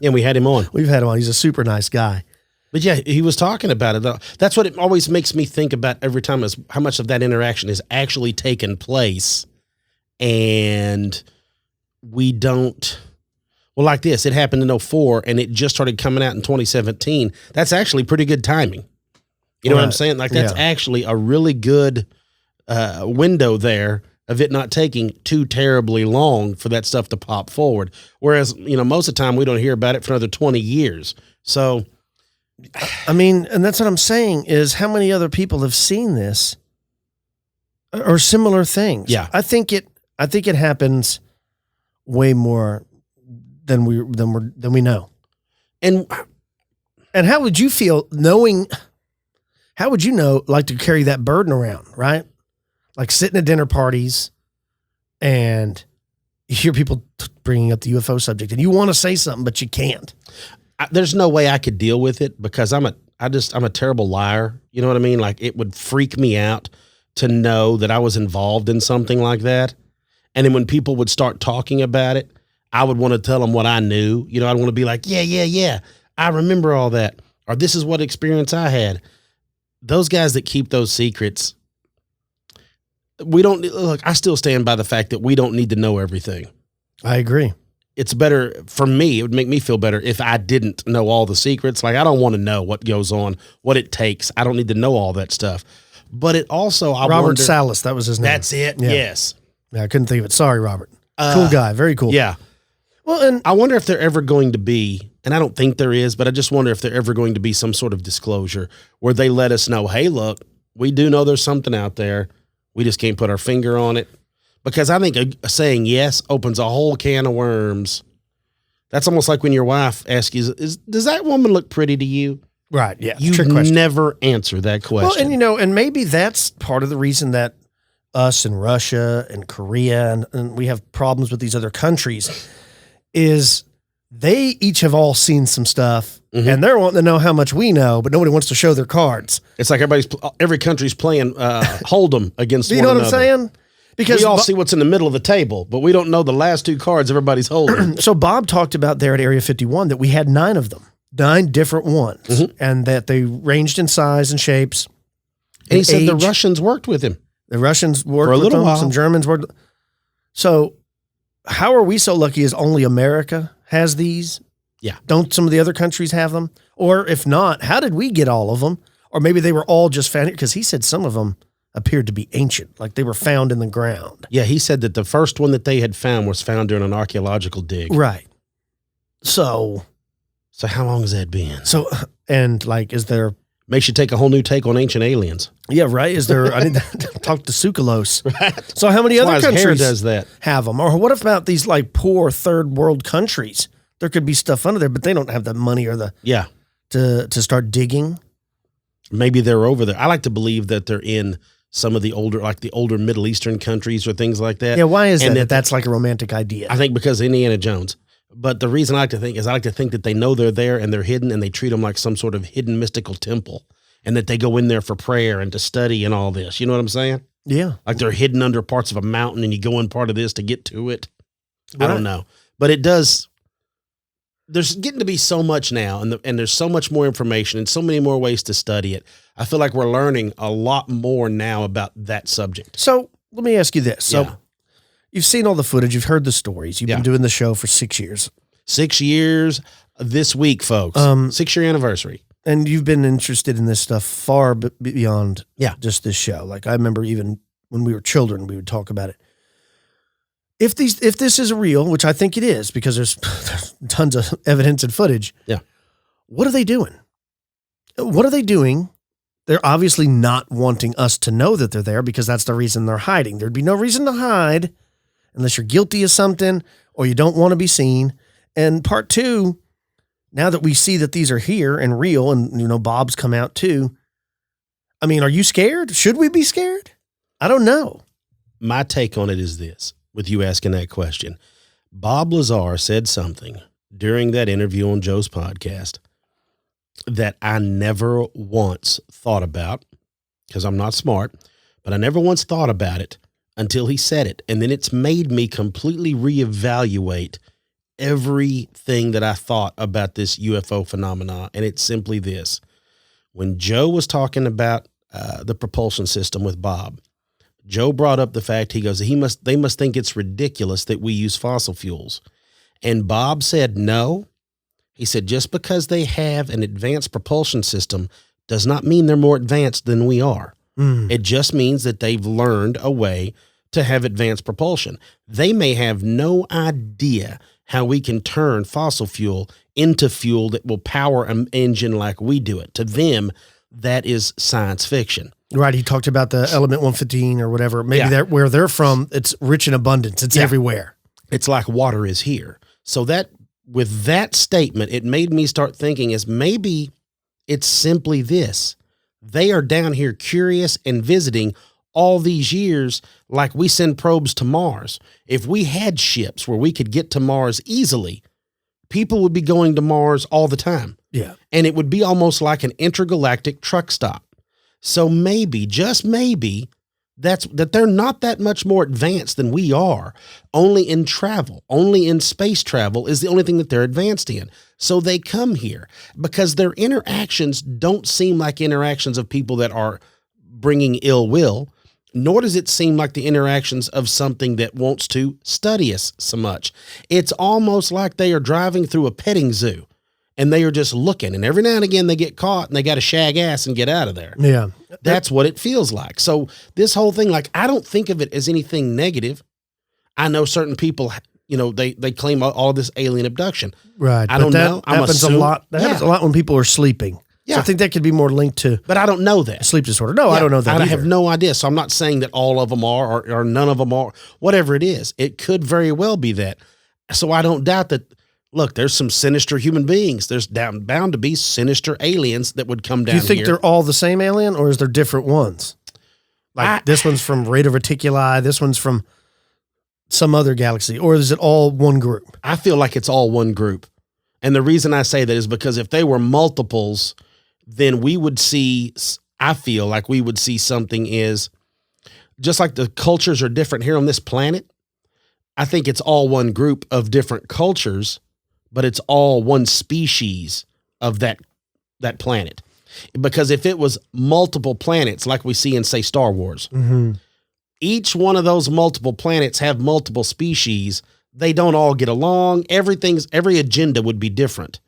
[SPEAKER 1] And we had him on.
[SPEAKER 2] We've had him on. He's a super nice guy.
[SPEAKER 1] But yeah, he was talking about it. That's what it always makes me think about every time, is how much of that interaction has actually taken place. And we don't, well, like this, it happened in 2004 and it just started coming out in 2017. That's actually pretty good timing. You know what I'm saying? Like that's actually a really good window there of it not taking too terribly long for that stuff to pop forward. Whereas, you know, most of the time we don't hear about it for another 20 years. So,
[SPEAKER 2] I mean, and that's what I'm saying is how many other people have seen this or similar things?
[SPEAKER 1] Yeah.
[SPEAKER 2] I think it happens way more than we know.
[SPEAKER 1] And
[SPEAKER 7] And how would you feel knowing, how would you know, like to carry that burden around, right? Like sitting at dinner parties and you hear people bringing up the UFO subject and you want to say something, but you can't.
[SPEAKER 1] There's no way I could deal with it because I'm a terrible liar. You know what I mean? Like it would freak me out to know that I was involved in something like that. And then when people would start talking about it, I would want to tell them what I knew. You know, I'd want to be like, yeah. I remember all that. Or this is what experience I had. Those guys that keep those secrets, I still stand by the fact that we don't need to know everything.
[SPEAKER 7] I agree.
[SPEAKER 1] It's better for me. It would make me feel better if I didn't know all the secrets. Like I don't want to know what goes on, what it takes. I don't need to know all that stuff. But it also,
[SPEAKER 7] Robert Salas, that was his name.
[SPEAKER 1] That's it.
[SPEAKER 7] Yeah.
[SPEAKER 1] Yes.
[SPEAKER 7] Yeah, I couldn't think of it. Sorry, Robert. Cool guy. Very cool.
[SPEAKER 1] Yeah.
[SPEAKER 7] Well, and
[SPEAKER 1] I wonder if they're ever going to be, and I don't think there is, but I just wonder if they're ever going to be some sort of disclosure where they let us know, hey, look, we do know there's something out there. We just can't put our finger on it. Because I think saying yes opens a whole can of worms. That's almost like when your wife asks you, does that woman look pretty to you?
[SPEAKER 7] right, yeah,
[SPEAKER 1] You
[SPEAKER 7] trick question.
[SPEAKER 1] never answer that question.
[SPEAKER 7] Well, and maybe that's part of the reason that us and Russia and Korea and we have problems with these other countries is they each have all seen some stuff and they're wanting to know how much we know, but nobody wants to show their cards.
[SPEAKER 1] It's like every country's playing Hold'em against
[SPEAKER 7] Do you
[SPEAKER 1] one
[SPEAKER 7] know what I'm
[SPEAKER 1] another.
[SPEAKER 7] saying? Because
[SPEAKER 1] We all see what's in the middle of the table, but we don't know the last two cards everybody's holding.
[SPEAKER 7] so Bob talked about there at Area 51 that we had 9 of them, 9 different ones, and that they ranged in size and shapes.
[SPEAKER 1] And he said the
[SPEAKER 7] age.
[SPEAKER 1] Russians worked with him.
[SPEAKER 7] The Russians worked
[SPEAKER 1] For a
[SPEAKER 7] with
[SPEAKER 1] little
[SPEAKER 7] them.
[SPEAKER 1] while.
[SPEAKER 7] Some Germans worked. So how are we so lucky as only America has these?
[SPEAKER 1] Yeah.
[SPEAKER 7] Don't some of the other countries have them? Or if not, how did we get all of them? Or maybe they were all just found, because he said some of them appeared to be ancient, like they were found in the ground.
[SPEAKER 1] Yeah, he said that the first one that they had found was found during an archaeological dig.
[SPEAKER 7] Right. So
[SPEAKER 1] how long has that been?
[SPEAKER 7] and like, is there,
[SPEAKER 1] Makes you take a whole new take on ancient aliens.
[SPEAKER 7] yeah, right. Is there, I need to talk to Tsoukalos. Right. So how many
[SPEAKER 1] That's why
[SPEAKER 7] other
[SPEAKER 1] his hair
[SPEAKER 7] countries
[SPEAKER 1] does that.
[SPEAKER 7] have them? Or what about these like poor third world countries? There could be stuff under there, but they don't have the money or the,
[SPEAKER 1] Yeah.
[SPEAKER 7] to start digging.
[SPEAKER 1] Maybe they're over there. I like to believe that they're in some of the older Middle Eastern countries or things like that.
[SPEAKER 7] Yeah, why is
[SPEAKER 1] And
[SPEAKER 7] that? That's like a romantic idea.
[SPEAKER 1] I think because of Indiana Jones. But the reason I like to think that they know they're there and they're hidden and they treat them like some sort of hidden mystical temple and that they go in there for prayer and to study and all this. You know what I'm saying?
[SPEAKER 7] Yeah.
[SPEAKER 1] Like they're hidden under parts of a mountain and you go in part of this to get to it. I
[SPEAKER 7] Right.
[SPEAKER 1] don't know. But it does. There's getting to be so much now and there's so much more information and so many more ways to study it. I feel like we're learning a lot more now about that subject.
[SPEAKER 7] So let me ask you this. So
[SPEAKER 1] Yeah.
[SPEAKER 7] you've seen all the footage. You've heard the stories. You've
[SPEAKER 1] Yeah.
[SPEAKER 7] been doing the show for 6 years.
[SPEAKER 1] 6 years this week, folks. 6-year anniversary.
[SPEAKER 7] And you've been interested in this stuff far beyond
[SPEAKER 1] Yeah.
[SPEAKER 7] just this show. Like I remember even when we were children, we would talk about it. If this is real, which I think it is, because there's tons of evidence and footage.
[SPEAKER 1] Yeah.
[SPEAKER 7] What are they doing? What are they doing? They're obviously not wanting us to know that they're there because that's the reason they're hiding. There'd be no reason to hide unless you're guilty of something or you don't want to be seen. And part 2, now that we see that these are here and real and, Bob's come out too. I mean, are you scared? Should we be scared? I don't know.
[SPEAKER 1] My take on it is this, with you asking that question. Bob Lazar said something during that interview on Joe's podcast that I never once thought about, because I'm not smart, but I never once thought about it until he said it. And then it's made me completely reevaluate everything that I thought about this UFO phenomena. And it's simply this. When Joe was talking about the propulsion system with Bob, Joe brought up the fact, he goes, they must think it's ridiculous that we use fossil fuels. And Bob said, no. He said, just because they have an advanced propulsion system does not mean they're more advanced than we are. It just means that they've learned a way to have advanced propulsion. They may have no idea how we can turn fossil fuel into fuel that will power an engine like we do it. To them, that is science fiction.
[SPEAKER 7] Right. He talked about the element 115 or whatever. Maybe where they're from, it's rich in abundance. It's everywhere.
[SPEAKER 1] It's like water is here. So that with that statement, it made me start thinking is maybe It's simply this. They are down here curious and visiting all these years, like we send probes to Mars. If we had ships where we could get to Mars easily, people would be going to Mars all the time.
[SPEAKER 7] Yeah.
[SPEAKER 1] And it would be almost like an intergalactic truck stop. So maybe, just maybe, that they're not that much more advanced than we are. Only in travel, only in space travel is the only thing that they're advanced in. So they come here because their interactions don't seem like interactions of people that are bringing ill will, nor does it seem like the interactions of something that wants to study us so much. It's almost like they are driving through a petting zoo and they are just looking, and every now and again they get caught and they got to shag ass and get out of there.
[SPEAKER 7] Yeah.
[SPEAKER 1] That's what it feels like. So this whole thing, like, I don't think of it as anything negative. I know certain people, you know, they claim all this alien abduction.
[SPEAKER 7] Right.
[SPEAKER 1] I don't know.
[SPEAKER 7] That happens a lot. That happens a lot when people are sleeping.
[SPEAKER 1] Yeah.
[SPEAKER 7] So I think that could be more linked to
[SPEAKER 1] But I don't know that.
[SPEAKER 7] sleep disorder. No, I don't know that
[SPEAKER 1] I
[SPEAKER 7] either.
[SPEAKER 1] have no idea. So I'm not saying that all of them are or none of them are. Whatever it is, it could very well be that. So I don't doubt that. Look, there's some sinister human beings. There's bound to be sinister aliens that would come down
[SPEAKER 7] Do you think
[SPEAKER 1] here.
[SPEAKER 7] they're all the same alien, or is there different ones? Like this one's from Rada Reticuli, this one's from some other galaxy, or is it all one group?
[SPEAKER 1] I feel like it's all one group. And the reason I say that is because if they were multiples, then we would see, I feel like we would see something is, just like the cultures are different here on this planet, I think it's all one group of different cultures, but it's all one species of that planet. Because if it was multiple planets, like we see in, say, Star Wars, each one of those multiple planets have multiple species. They don't all get along. Every agenda would be different.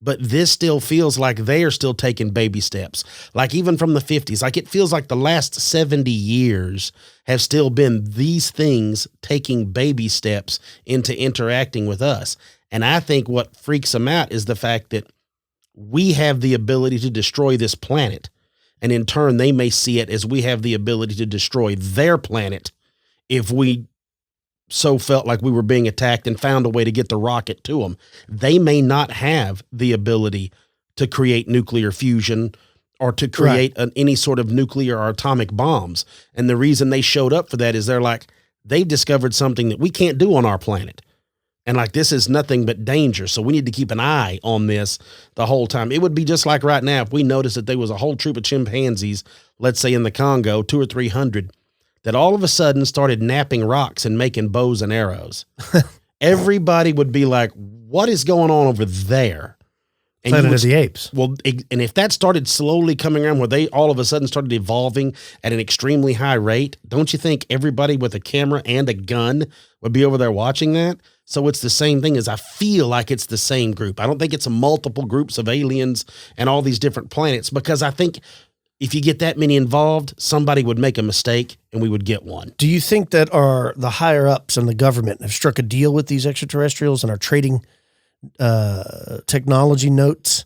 [SPEAKER 1] But this still feels like they are still taking baby steps. Like even from the 50s, like it feels like the last 70 years have still been these things taking baby steps into interacting with us. And I think what freaks them out is the fact that we have the ability to destroy this planet. And in turn, they may see it as we have the ability to destroy their planet if we so felt like we were being attacked and found a way to get the rocket to them. They may not have the ability to create nuclear fusion or to create any sort of nuclear or atomic bombs. And the reason they showed up for that is they've discovered something that we can't do on our planet. And like, this is nothing but danger. So we need to keep an eye on this the whole time. It would be just like right now, if we noticed that there was a whole troop of chimpanzees, let's say in the Congo, 200 or 300, that all of a sudden started napping rocks and making bows and arrows. Everybody would be like, what is going on over there? And
[SPEAKER 7] Planet of the Apes.
[SPEAKER 1] Well, and if that started slowly coming around where they all of a sudden started evolving at an extremely high rate, don't you think everybody with a camera and a gun would be over there watching that? So it's the same thing. As I feel like it's the same group. I don't think it's multiple groups of aliens and all these different planets, because I think if you get that many involved, somebody would make a mistake and we would get one.
[SPEAKER 7] Do you think that the higher ups in the government have struck a deal with these extraterrestrials and are trading technology notes?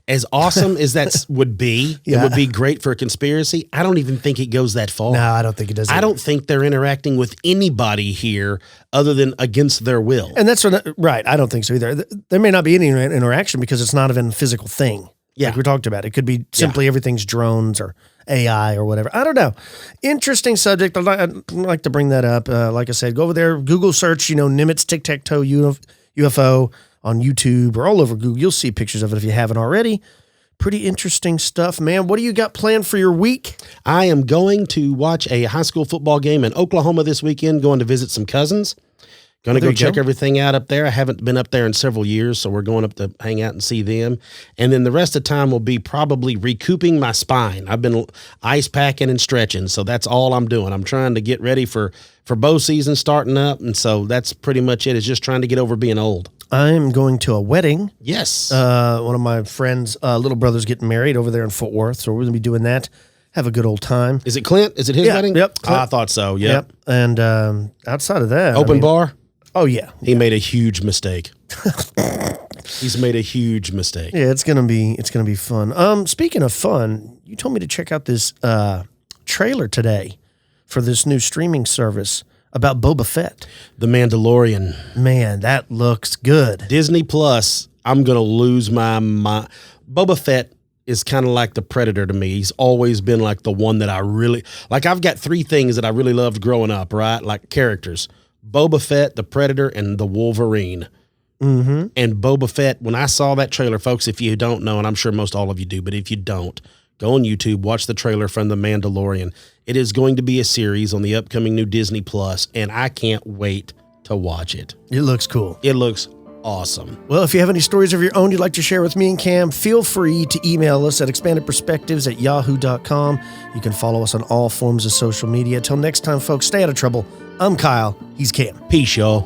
[SPEAKER 1] As awesome as that would be, it would be great for a conspiracy. I don't even think it goes that far.
[SPEAKER 7] No, I don't think it does.
[SPEAKER 1] I don't think they're interacting with anybody here other than against their will.
[SPEAKER 7] And that's right. I don't think so either. There may not be any interaction because it's not even a physical thing.
[SPEAKER 1] Yeah.
[SPEAKER 7] Like we talked about. It could be simply everything's drones or AI or whatever. I don't know. Interesting subject. I'd like to bring that up. Like I said, go over there, Google search, Nimitz Tic-Tac-Toe UFO on YouTube or all over Google. You'll see pictures of it if you haven't already. Pretty interesting stuff, man. What do you got planned for your week?
[SPEAKER 1] I am going to watch a high school football game in Oklahoma this weekend, going to visit some cousins. Going to go check everything out up there. I haven't been up there in several years, so we're going up to hang out and see them. And then the rest of the time will be probably recouping my spine. I've been ice packing and stretching, so that's all I'm doing. I'm trying to get ready for bow season starting up, and so that's pretty much it. Is just trying to get over being old.
[SPEAKER 7] I'm going to a wedding.
[SPEAKER 1] Yes.
[SPEAKER 7] One of my friends' little brother's getting married over there in Fort Worth, so we're going to be doing that. Have a good old time.
[SPEAKER 1] Is it Clint? Is it his wedding?
[SPEAKER 7] Yep.
[SPEAKER 1] I thought so. Yep.
[SPEAKER 7] And outside of that,
[SPEAKER 1] Open bar?
[SPEAKER 7] Oh, yeah.
[SPEAKER 1] He made a huge mistake. He's made a huge mistake.
[SPEAKER 7] Yeah, it's gonna be fun. Speaking of fun, you told me to check out this trailer today for this new streaming service about Boba Fett.
[SPEAKER 1] The Mandalorian.
[SPEAKER 7] Man, that looks good.
[SPEAKER 1] Disney Plus, I'm going to lose my mind. Boba Fett is kind of like the Predator to me. He's always been like the one that I really like. I've got 3 things that I really loved growing up, right? Like characters: Boba Fett, the Predator, and the Wolverine.
[SPEAKER 7] Mm-hmm.
[SPEAKER 1] And Boba Fett, when I saw that trailer, folks, if you don't know, and I'm sure most all of you do, but if you don't, go on YouTube, watch the trailer from The Mandalorian. It is going to be a series on the upcoming new Disney Plus, and I can't wait to watch it.
[SPEAKER 7] It looks cool.
[SPEAKER 1] It looks awesome.
[SPEAKER 7] Well, if you have any stories of your own you'd like to share with me and Cam, feel free to email us at expandedperspectives@yahoo.com. You can follow us on all forms of social media. Till next time, folks, stay out of trouble. I'm Kyle. He's Cam.
[SPEAKER 1] Peace, y'all.